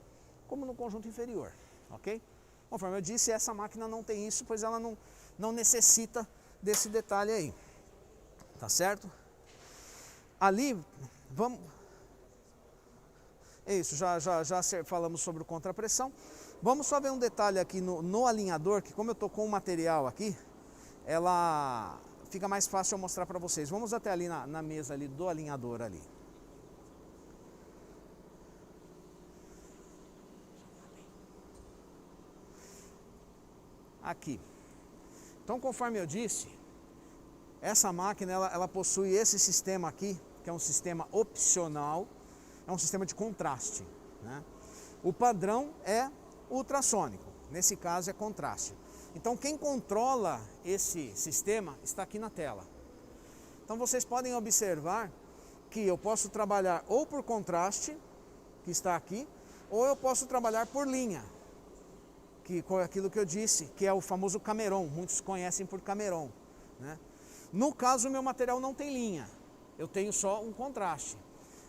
como no conjunto inferior, ok? Conforme eu disse, essa máquina não tem isso, pois ela não necessita desse detalhe aí, tá certo? Ali, vamos... É isso, já falamos sobre o contrapressão. Vamos só ver um detalhe aqui no alinhador, que como eu estou com o material aqui, ela fica mais fácil eu mostrar para vocês. Vamos até ali na mesa ali do alinhador ali. Aqui. Então, conforme eu disse, essa máquina ela possui esse sistema aqui, que é um sistema opcional, é um sistema de contraste, né? O padrão é ultrassônico, nesse caso é contraste. Então quem controla esse sistema está aqui na tela. Então vocês podem observar que eu posso trabalhar ou por contraste, que está aqui, ou eu posso trabalhar por linha, que é aquilo que eu disse, que é o famoso Cameron, muitos conhecem por Cameron, né? No caso o meu material não tem linha, eu tenho só um contraste.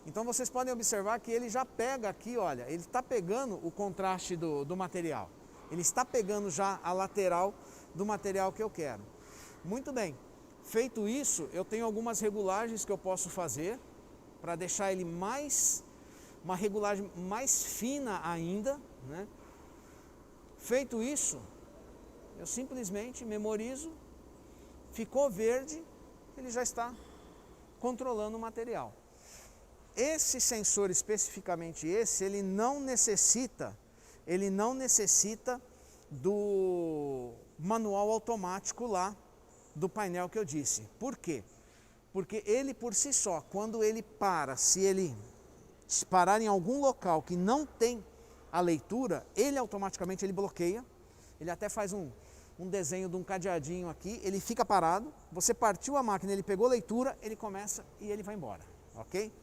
Então vocês podem observar que ele já pega aqui, olha, ele está pegando o contraste do material. Ele está pegando já a lateral do material que eu quero. Muito bem, feito isso, eu tenho algumas regulagens que eu posso fazer para deixar ele uma regulagem mais fina ainda, né? Feito isso, eu simplesmente memorizo, ficou verde, ele já está controlando o material. Esse sensor, especificamente esse, ele não necessita do manual automático lá do painel que eu disse. Por quê? Porque ele por si só, quando ele se ele parar em algum local que não tem a leitura, ele automaticamente bloqueia, ele até faz um desenho de um cadeadinho aqui, ele fica parado, você partiu a máquina, ele pegou a leitura, ele começa e ele vai embora, ok?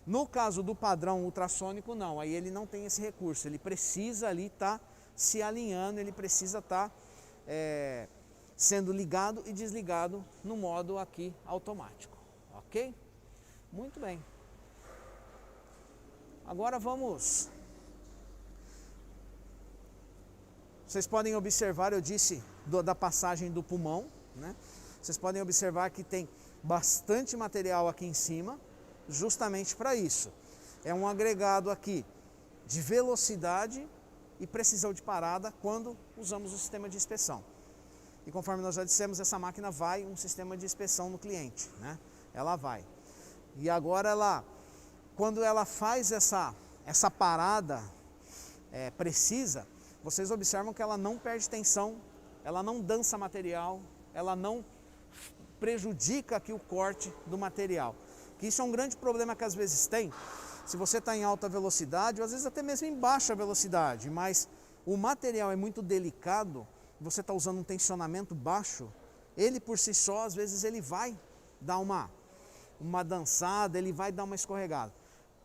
No caso do padrão ultrassônico, não, aí ele não tem esse recurso, ele precisa ali estar se alinhando, ele precisa estar sendo ligado e desligado no modo aqui automático, ok? Muito bem. Agora vocês podem observar, eu disse da passagem do pulmão, né? Vocês podem observar que tem bastante material aqui em cima, justamente para isso. É um agregado aqui de velocidade e precisão de parada quando usamos o sistema de inspeção. E conforme nós já dissemos, essa máquina vai um sistema de inspeção no cliente, né? Ela vai. E agora quando ela faz essa parada precisa, vocês observam que ela não perde tensão, ela não dança material, ela não prejudica aqui o corte do material. Que isso é um grande problema que às vezes tem, se você está em alta velocidade, ou às vezes até mesmo em baixa velocidade, mas o material é muito delicado, você está usando um tensionamento baixo, ele por si só, às vezes ele vai dar uma dançada, ele vai dar uma escorregada.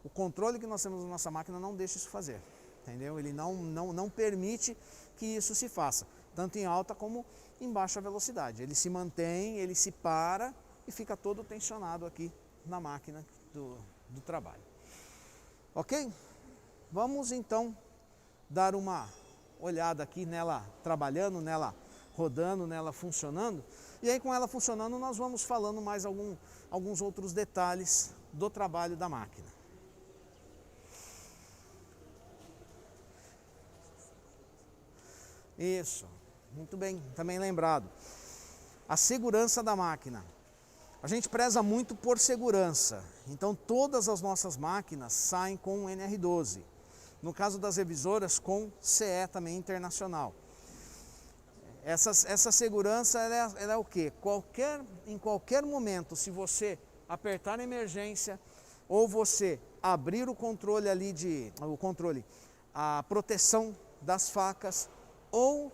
O controle que nós temos na nossa máquina não deixa isso fazer, entendeu? Ele não permite que isso se faça, tanto em alta como em baixa velocidade. Ele se mantém, ele se para e fica todo tensionado aqui na máquina do trabalho. Ok? Vamos então dar uma olhada aqui nela trabalhando, nela rodando, nela funcionando. E aí com ela funcionando nós vamos falando mais alguns outros detalhes do trabalho da máquina. Isso, muito bem, também lembrado. A segurança da máquina. A gente preza muito por segurança, então todas as nossas máquinas saem com NR12. No caso das revisoras, com CE também internacional. Essa segurança ela é o quê? Em qualquer momento, se você apertar a emergência ou você abrir o controle ali a proteção das facas, ou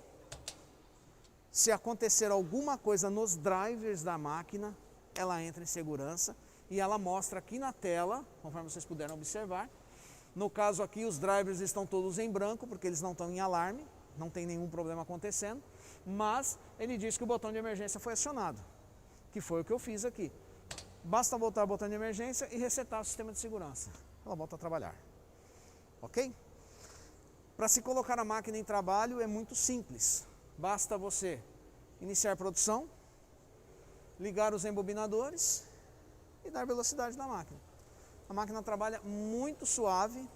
se acontecer alguma coisa nos drivers da máquina, ela entra em segurança e ela mostra aqui na tela, conforme vocês puderam observar. No caso aqui, os drivers estão todos em branco, porque eles não estão em alarme, não tem nenhum problema acontecendo, mas ele diz que o botão de emergência foi acionado, que foi o que eu fiz aqui. Basta voltar o botão de emergência e resetar o sistema de segurança. Ela volta a trabalhar. Ok? Para se colocar a máquina em trabalho é muito simples. Basta você iniciar a produção, ligar os embobinadores e dar velocidade na máquina. A máquina trabalha muito suave,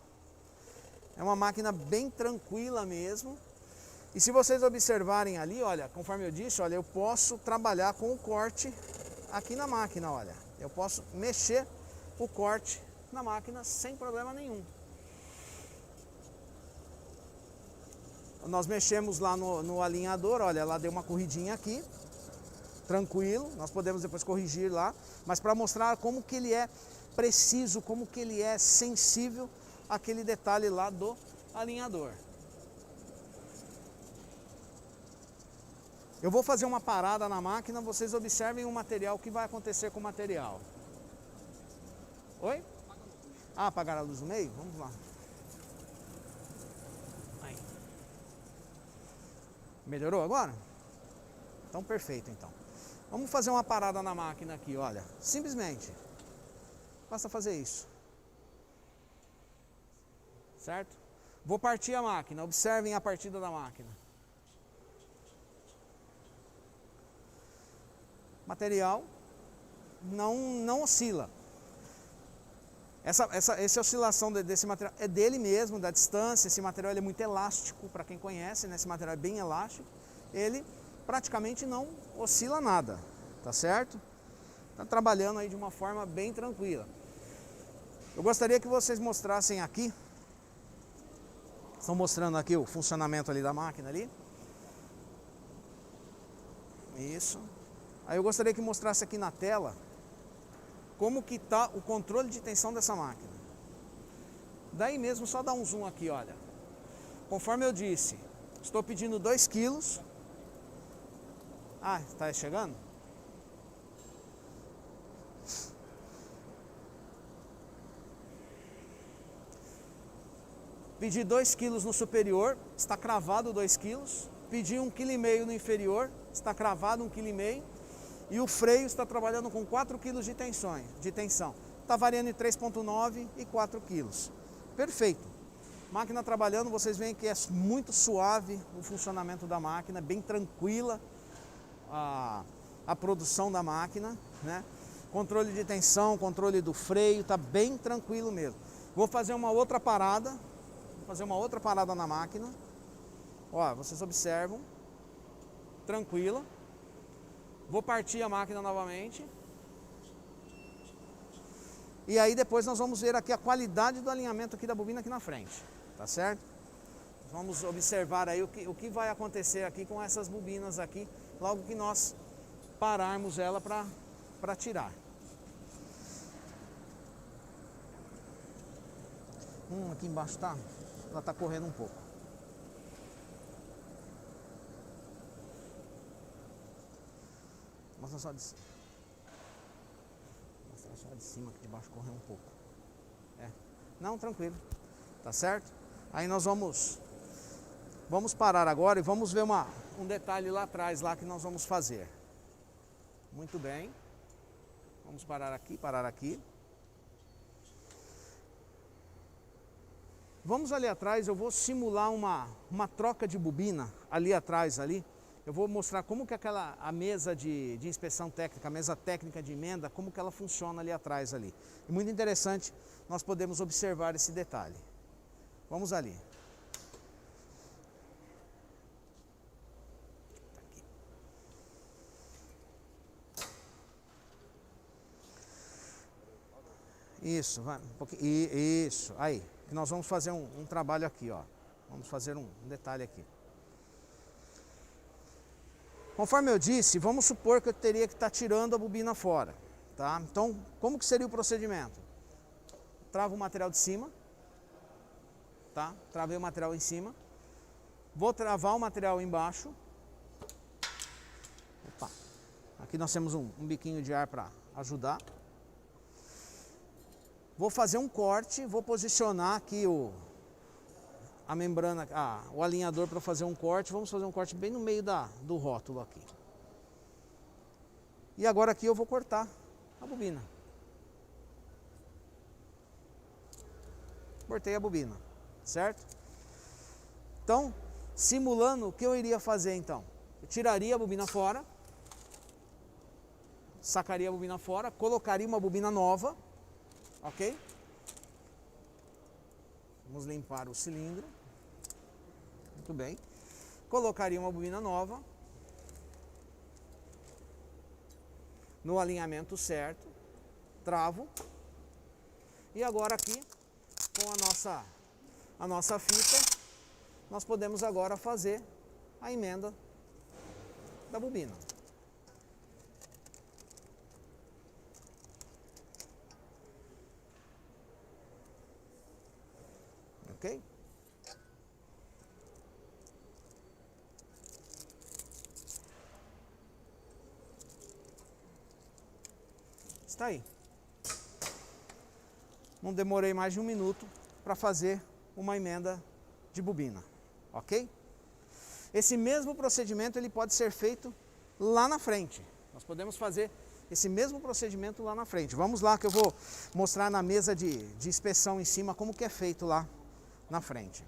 é uma máquina bem tranquila mesmo. E se vocês observarem ali, olha, conforme eu disse, olha, eu posso trabalhar com o corte aqui na máquina, olha. Eu posso mexer o corte na máquina sem problema nenhum. Nós mexemos lá no alinhador, olha, ela deu uma corridinha aqui, tranquilo, nós podemos depois corrigir lá, mas para mostrar como que ele é preciso, como que ele é sensível àquele detalhe lá do alinhador. Eu vou fazer uma parada na máquina, vocês observem o material, o que vai acontecer com o material. Oi? Ah, apagar a luz no meio? Vamos lá. Aí. Melhorou agora? Então perfeito então. Vamos fazer uma parada na máquina aqui, olha. Simplesmente. Basta fazer isso. Certo? Vou partir a máquina, observem a partida da máquina. Material não oscila. Essa oscilação desse material é dele mesmo, da distância. Esse material ele é muito elástico, para quem conhece, né? Esse material é bem elástico. Ele praticamente não oscila nada, tá certo? Está trabalhando aí de uma forma bem tranquila. Eu gostaria que vocês mostrassem aqui. Estão mostrando aqui o funcionamento ali da máquina ali. Isso. Aí eu gostaria que mostrasse aqui na tela como que está o controle de tensão dessa máquina. Daí mesmo só dá um zoom aqui, olha. Conforme eu disse, estou pedindo 2 quilos. Ah, está chegando? Pedi 2 quilos no superior, está cravado 2 quilos. Pedi 1,5 kg no inferior, está cravado 1,5 kg. E o freio está trabalhando com 4 kg de tensão. Está variando em 3,9 e 4 kg. Perfeito. Máquina trabalhando, vocês veem que é muito suave o funcionamento da máquina, bem tranquila a produção da máquina, né? Controle de tensão, controle do freio, está bem tranquilo mesmo. Vou fazer uma outra parada, na máquina. Ó, vocês observam, tranquila. Vou partir a máquina novamente. E aí depois nós vamos ver aqui a qualidade do alinhamento aqui da bobina aqui na frente, tá certo? Vamos observar aí o que vai acontecer aqui com essas bobinas aqui, logo que nós pararmos ela para tirar. Aqui embaixo ela tá correndo um pouco. Mostra só de cima. Mostra só de cima, que de baixo correu um pouco. Não, tranquilo. Tá certo? Aí nós vamos parar agora e vamos ver um detalhe lá atrás, lá que nós vamos fazer. Muito bem. Vamos parar aqui. Vamos ali atrás, eu vou simular uma troca de bobina ali atrás, ali. Eu vou mostrar como que a mesa de inspeção técnica, a mesa técnica de emenda, como que ela funciona ali atrás ali. E muito interessante, nós podemos observar esse detalhe. Vamos ali. Isso, vai, um pouquinho, isso, aí. Nós vamos fazer um trabalho aqui, ó. Vamos fazer um detalhe aqui. Conforme eu disse, vamos supor que eu teria que estar tirando a bobina fora, tá? Então, como que seria o procedimento? Travo o material de cima, tá? Travei o material em cima. Vou travar o material embaixo. Opa. Aqui nós temos um biquinho de ar para ajudar. Vou fazer um corte, vou posicionar aqui a membrana, o alinhador para fazer um corte. Vamos fazer um corte bem no meio do rótulo aqui. E agora aqui eu vou cortar a bobina. Cortei a bobina, certo? Então, simulando, o que eu iria fazer então? Eu tiraria a bobina fora, sacaria a bobina fora, colocaria uma bobina nova, ok? Vamos limpar o cilindro. Muito bem. Colocaria uma bobina nova no alinhamento certo, travo. E agora aqui, com a nossa fita, nós podemos agora fazer a emenda da bobina. Ok? Está aí. Não demorei mais de 1 minuto para fazer uma emenda de bobina, ok? Esse mesmo procedimento ele pode ser feito lá na frente. Nós podemos fazer esse mesmo procedimento lá na frente. Vamos lá que eu vou mostrar na mesa de inspeção em cima como que é feito lá na frente.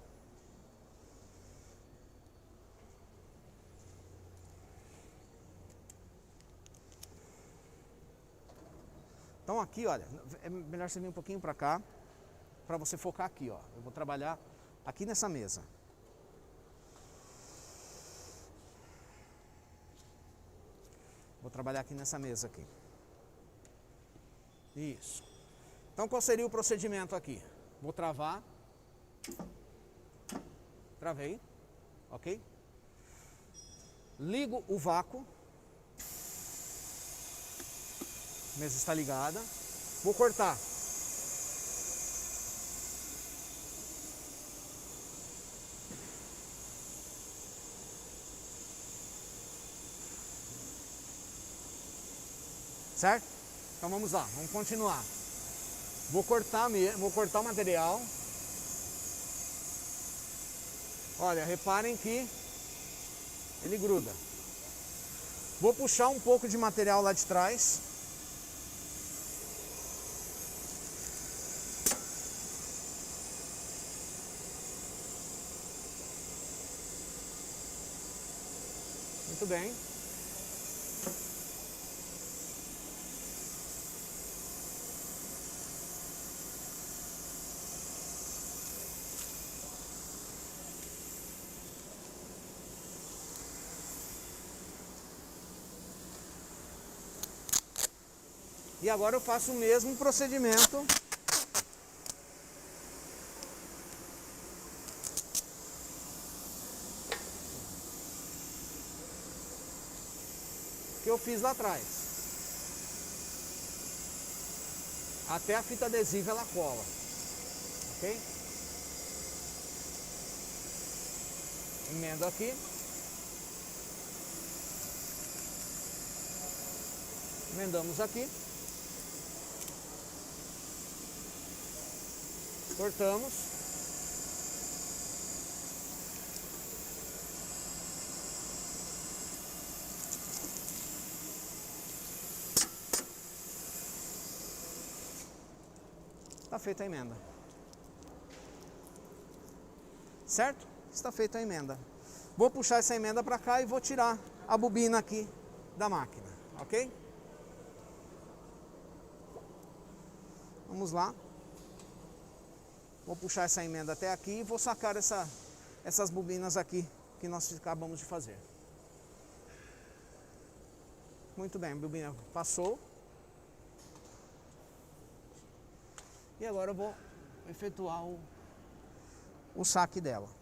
Então aqui, olha, é melhor você vir um pouquinho para cá, para você focar aqui, ó. Eu vou trabalhar aqui nessa mesa. Vou trabalhar aqui nessa mesa aqui. Isso. Então qual seria o procedimento aqui? Vou travar. Travei. Ok? Ligo o vácuo. A mesa está ligada. Vou cortar. Certo? Então vamos lá, vamos continuar. Vou cortar o material. Olha, reparem que ele gruda. Vou puxar um pouco de material lá de trás. Muito bem. E agora eu faço o mesmo procedimento que eu fiz lá atrás. Até a fita adesiva ela cola. Ok? Emendo aqui. Emendamos aqui. Cortamos. Está feita a emenda. Certo? Está feita a emenda. Vou puxar essa emenda para cá e vou tirar a bobina aqui da máquina. Ok? Vamos lá. Vou puxar essa emenda até aqui e vou sacar essas bobinas aqui que nós acabamos de fazer. Muito bem, a bobina passou. E agora eu vou efetuar o saque dela.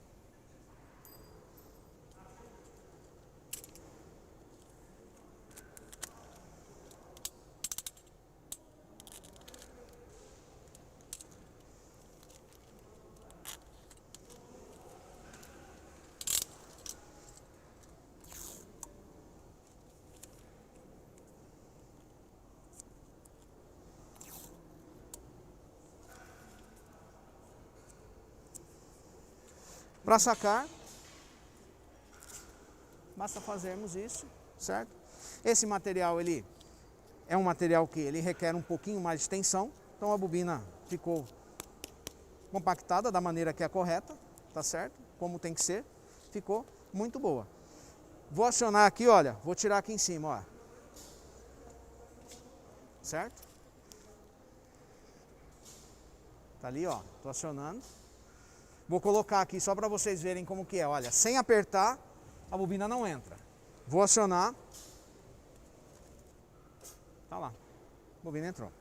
Para sacar, basta fazermos isso, certo? Esse material ele é um material que ele requer um pouquinho mais de tensão, então a bobina ficou compactada da maneira que é correta, tá certo? Como tem que ser, ficou muito boa. Vou acionar aqui, olha, vou tirar aqui em cima, ó. Certo? Tá ali, ó, tô acionando. Vou colocar aqui só para vocês verem como que é. Olha, sem apertar, a bobina não entra. Vou acionar. Tá lá. A bobina entrou.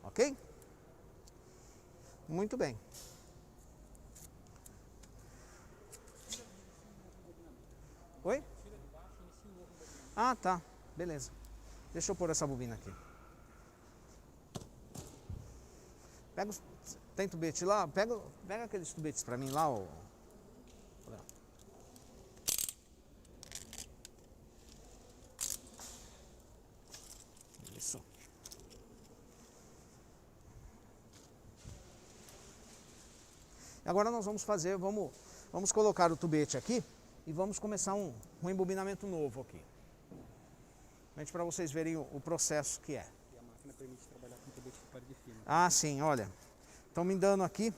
Ok? Muito bem. Oi? Ah, tá. Beleza. Deixa eu pôr essa bobina aqui. Pega os... Tem tubete lá? Pega aqueles tubetes pra mim lá, ó. Isso. Agora nós vamos fazer, vamos colocar o tubete aqui e vamos começar um embobinamento novo aqui. Para vocês verem o processo que é. E a máquina permite trabalhar com tubete de parede fina. Ah, sim, olha. Estão me dando aqui.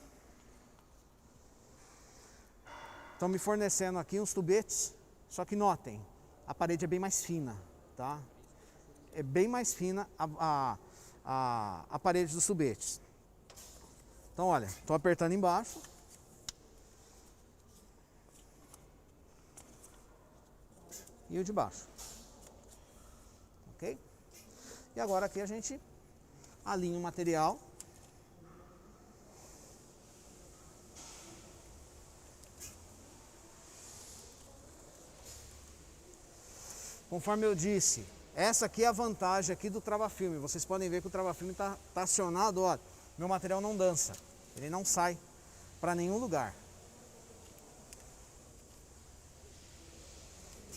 Estão me fornecendo aqui uns tubetes. Só que notem, a parede é bem mais fina, tá? É bem mais fina a parede dos tubetes. Então, olha, estou apertando embaixo. E o de baixo. Ok? E agora aqui a gente alinha o material. Conforme eu disse, essa aqui é a vantagem aqui do trava-filme. Vocês podem ver que o trava-filme está acionado, ó. Meu material não dança, ele não sai para nenhum lugar.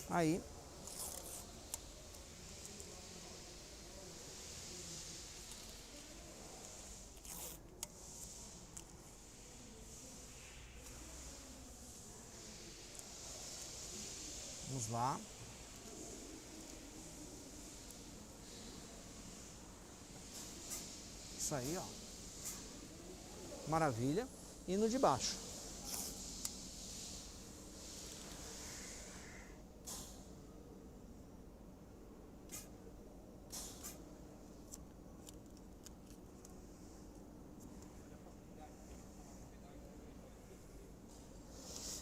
Aí. Vamos lá. Isso aí, ó. Maravilha. E no de baixo.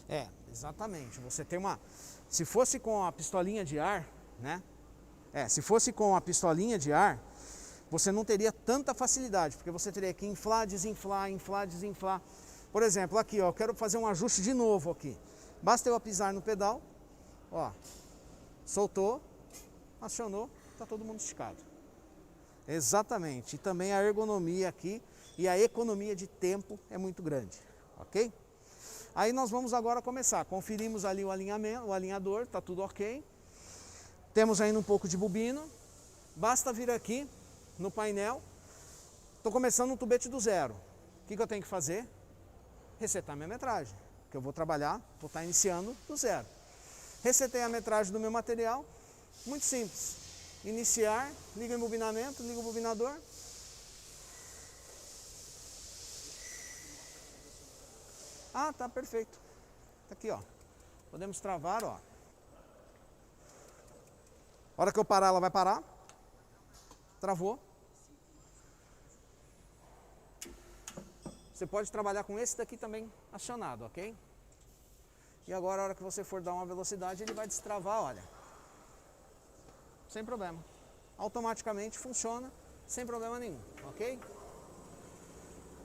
É, exatamente. Você tem uma... Se fosse com a pistolinha de ar, né? Se fosse com a pistolinha de ar, você não teria tanta facilidade, porque você teria que inflar, desinflar, inflar, desinflar. Por exemplo, aqui, ó, eu quero fazer um ajuste de novo aqui. Basta eu pisar no pedal, ó, soltou, acionou, tá todo mundo esticado. Exatamente. E também a ergonomia aqui e a economia de tempo é muito grande, ok? Aí nós vamos agora começar. Conferimos ali o alinhamento, o alinhador, tá tudo ok. Temos ainda um pouco de bobina. Basta vir aqui no painel. Estou começando um tubete do zero. O que eu tenho que fazer? Resetar minha metragem. Que eu vou trabalhar, vou estar iniciando do zero. Resetei a metragem do meu material. Muito simples. Iniciar, liga o embobinamento, liga o bobinador. Ah, tá perfeito. Tá aqui, ó. Podemos travar, ó. A hora que eu parar, ela vai parar. Travou. Você pode trabalhar com esse daqui também acionado, ok? E agora, a hora que você for dar uma velocidade, ele vai destravar, olha. Sem problema. Automaticamente funciona, sem problema nenhum, ok?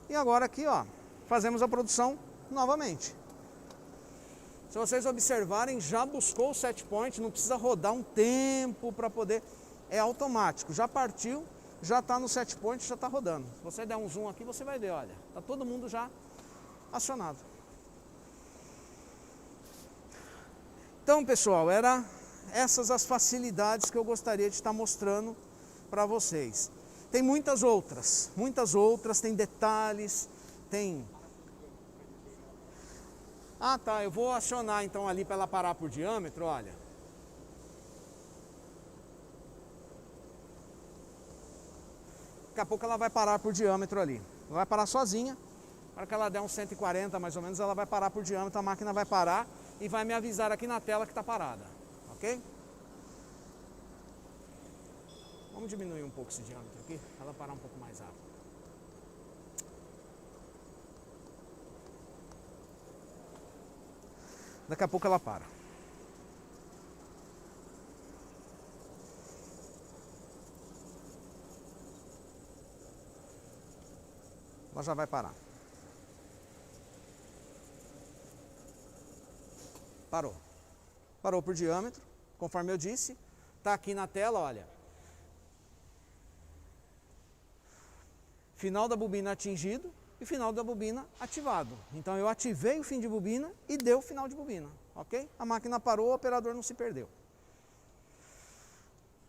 E agora aqui, ó, fazemos a produção novamente. Se vocês observarem, já buscou o set point, não precisa rodar um tempo para poder, é automático, já partiu, já está no set point, já está rodando. Se você der um zoom aqui, você vai ver, olha, está todo mundo já acionado. Então, pessoal, era essas as facilidades que eu gostaria de estar mostrando para vocês. Tem muitas outras, tem detalhes, tem... Ah, tá, eu vou acionar então ali para ela parar por diâmetro, olha. Daqui a pouco ela vai parar por diâmetro ali. Ela vai parar sozinha. Na hora que ela der uns 140 mais ou menos, ela vai parar por diâmetro, a máquina vai parar e vai me avisar aqui na tela que está parada, ok? Vamos diminuir um pouco esse diâmetro aqui, para ela parar um pouco mais rápido. Daqui a pouco ela para. Ela já vai parar. Parou. Parou por diâmetro, conforme eu disse. Está aqui na tela, olha. Final da bobina atingido e final da bobina ativado. Então eu ativei o fim de bobina e deu o final de bobina, ok? A máquina parou, o operador não se perdeu.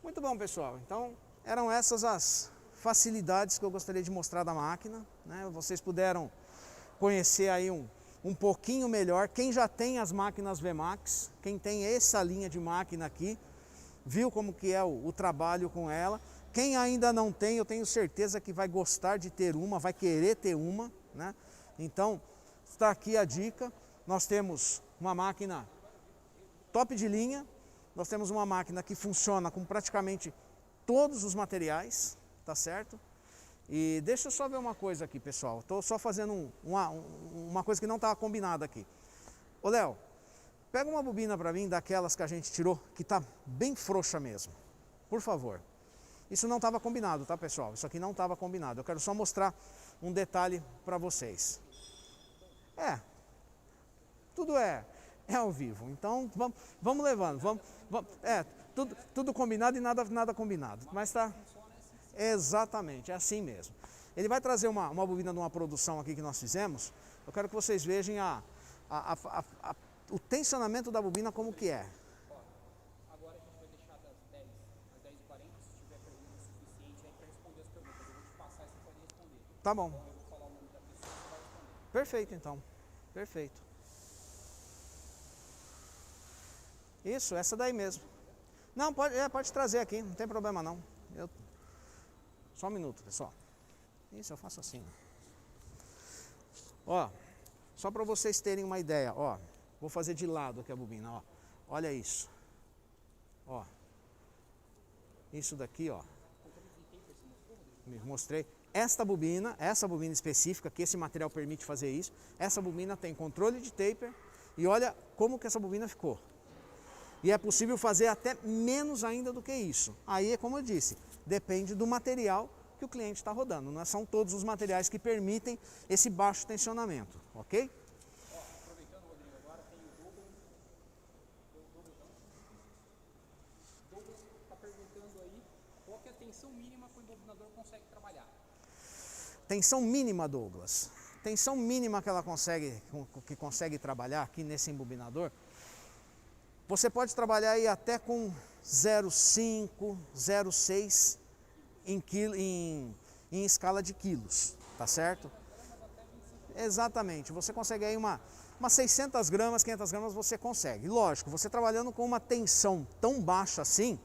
Muito bom, pessoal. Então eram essas as facilidades que eu gostaria de mostrar da máquina, né? Vocês puderam conhecer aí um pouquinho melhor. Quem já tem as máquinas VMAX, quem tem essa linha de máquina aqui, viu como que é o trabalho com ela. Quem ainda não tem, eu tenho certeza que vai gostar de ter uma, vai querer ter uma, né? Então, está aqui a dica. Nós temos uma máquina top de linha, nós temos uma máquina que funciona com praticamente todos os materiais, tá certo? E deixa eu só ver uma coisa aqui, pessoal. Estou só fazendo uma coisa que não estava combinada aqui. Ô, Léo, pega uma bobina para mim, daquelas que a gente tirou, que está bem frouxa mesmo, por favor. Isso não estava combinado, tá, pessoal? Isso aqui não estava combinado. Eu quero só mostrar um detalhe para vocês. Tudo é ao vivo. Então, vamos levando. Tudo combinado e nada combinado. Mas tá... Exatamente, é assim mesmo. Ele vai trazer uma bobina de uma produção aqui que nós fizemos. Eu quero que vocês vejam o tensionamento da bobina como que é. Agora a gente vai deixar das 10 às 10h40, se tiver pergunta suficiente aí para responder as perguntas. Eu vou te passar e você pode responder. Tá bom. Então eu vou falar o nome da pessoa e você vai responder. Perfeito, então. Perfeito. Isso, essa daí mesmo. Não, pode trazer aqui, não tem problema não. Só um minuto, pessoal. Isso, eu faço assim. Ó, só para vocês terem uma ideia, ó. Vou fazer de lado aqui a bobina, ó. Olha isso. Ó. Isso daqui, ó. Mostrei. Essa bobina específica, que esse material permite fazer isso. Essa bobina tem controle de taper. E olha como que essa bobina ficou. E é possível fazer até menos ainda do que isso. Aí é como eu disse, depende do material que o cliente está rodando. Não são todos os materiais que permitem esse baixo tensionamento, ok? Aproveitando, Rodrigo, agora tem o Douglas. Douglas está perguntando aí qual que é a tensão mínima que o embobinador consegue trabalhar. Tensão mínima, Douglas. Tensão mínima que ela consegue trabalhar aqui nesse embobinador. Você pode trabalhar aí até com 0,5, 0,6 em escala de quilos, tá certo? Exatamente, você consegue aí umas 600 gramas, 500 gramas você consegue. Lógico, você trabalhando com uma tensão tão baixa assim,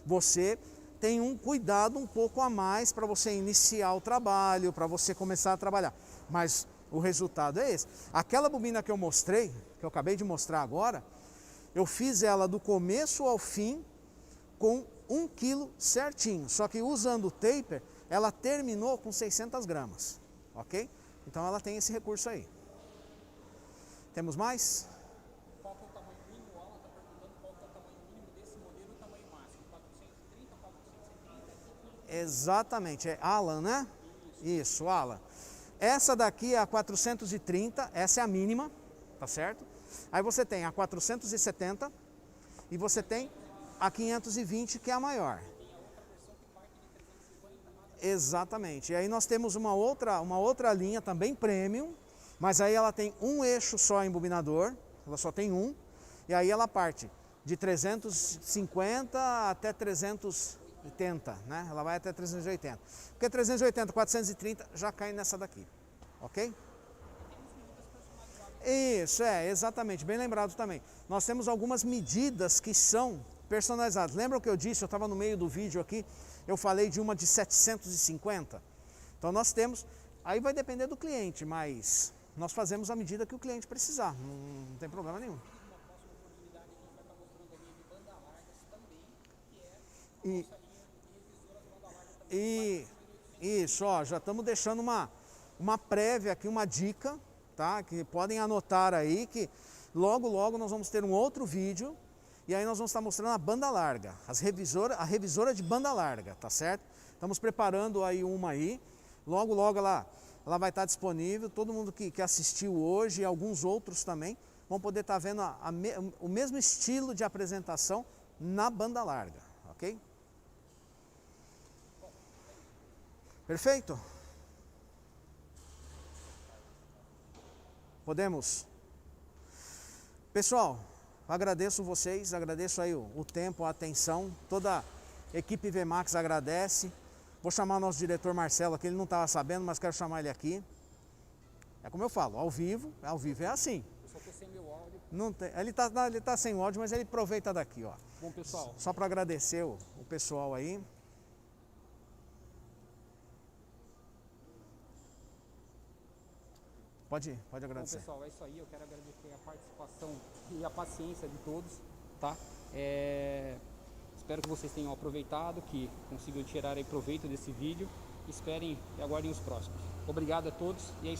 você tem um cuidado um pouco a mais para você iniciar o trabalho, para você começar a trabalhar. Mas o resultado é esse. Aquela bobina que eu mostrei, que eu acabei de mostrar agora, eu fiz ela do começo ao fim com 1 kg certinho. Só que usando o taper, ela terminou com 600 gramas. Ok? Então ela tem esse recurso aí. Temos mais? Qual que é o tamanho mínimo? O Alan está perguntando qual que é o tamanho mínimo desse modelo e o tamanho máximo. 430, 470? Exatamente. É Alan, né? Isso, Alan. Essa daqui é a 430, essa é a mínima, tá certo? Aí você tem a 470 e você tem a 520, que é a maior. Exatamente. E aí nós temos uma outra linha também premium, mas aí ela tem um eixo só embobinador, ela só tem um, e aí ela parte de 350 até 380, né? Ela vai até 380. Porque 380, 430 já cai nessa daqui, ok? Isso, exatamente, bem lembrado também. Nós temos algumas medidas que são personalizadas. Lembra o que eu disse? Eu estava no meio do vídeo aqui, eu falei de uma de 750. Então nós temos, aí vai depender do cliente, mas nós fazemos a medida que o cliente precisar, não tem problema nenhum. Isso, ó, já estamos deixando uma prévia aqui, uma dica, tá? Que podem anotar aí que logo nós vamos ter um outro vídeo e aí nós vamos estar mostrando a banda larga, a revisora de banda larga, tá certo? Estamos preparando aí uma aí, logo ela vai estar disponível, todo mundo que assistiu hoje e alguns outros também vão poder estar vendo o mesmo estilo de apresentação na banda larga, ok? Perfeito? Podemos? Pessoal, agradeço vocês, agradeço aí o tempo, a atenção, toda a equipe VMAX agradece. Vou chamar o nosso diretor Marcelo aqui, ele não estava sabendo, mas quero chamar ele aqui. É como eu falo, ao vivo é assim. Eu só estou sem meu áudio. Não tem, ele tá sem áudio, mas ele aproveita daqui, ó. Bom, pessoal. Só para agradecer o pessoal aí. Pode agradecer. Bom, pessoal, é isso aí. Eu quero agradecer a participação e a paciência de todos, tá? Espero que vocês tenham aproveitado, que consigam tirar aí proveito desse vídeo. Esperem e aguardem os próximos. Obrigado a todos e é isso.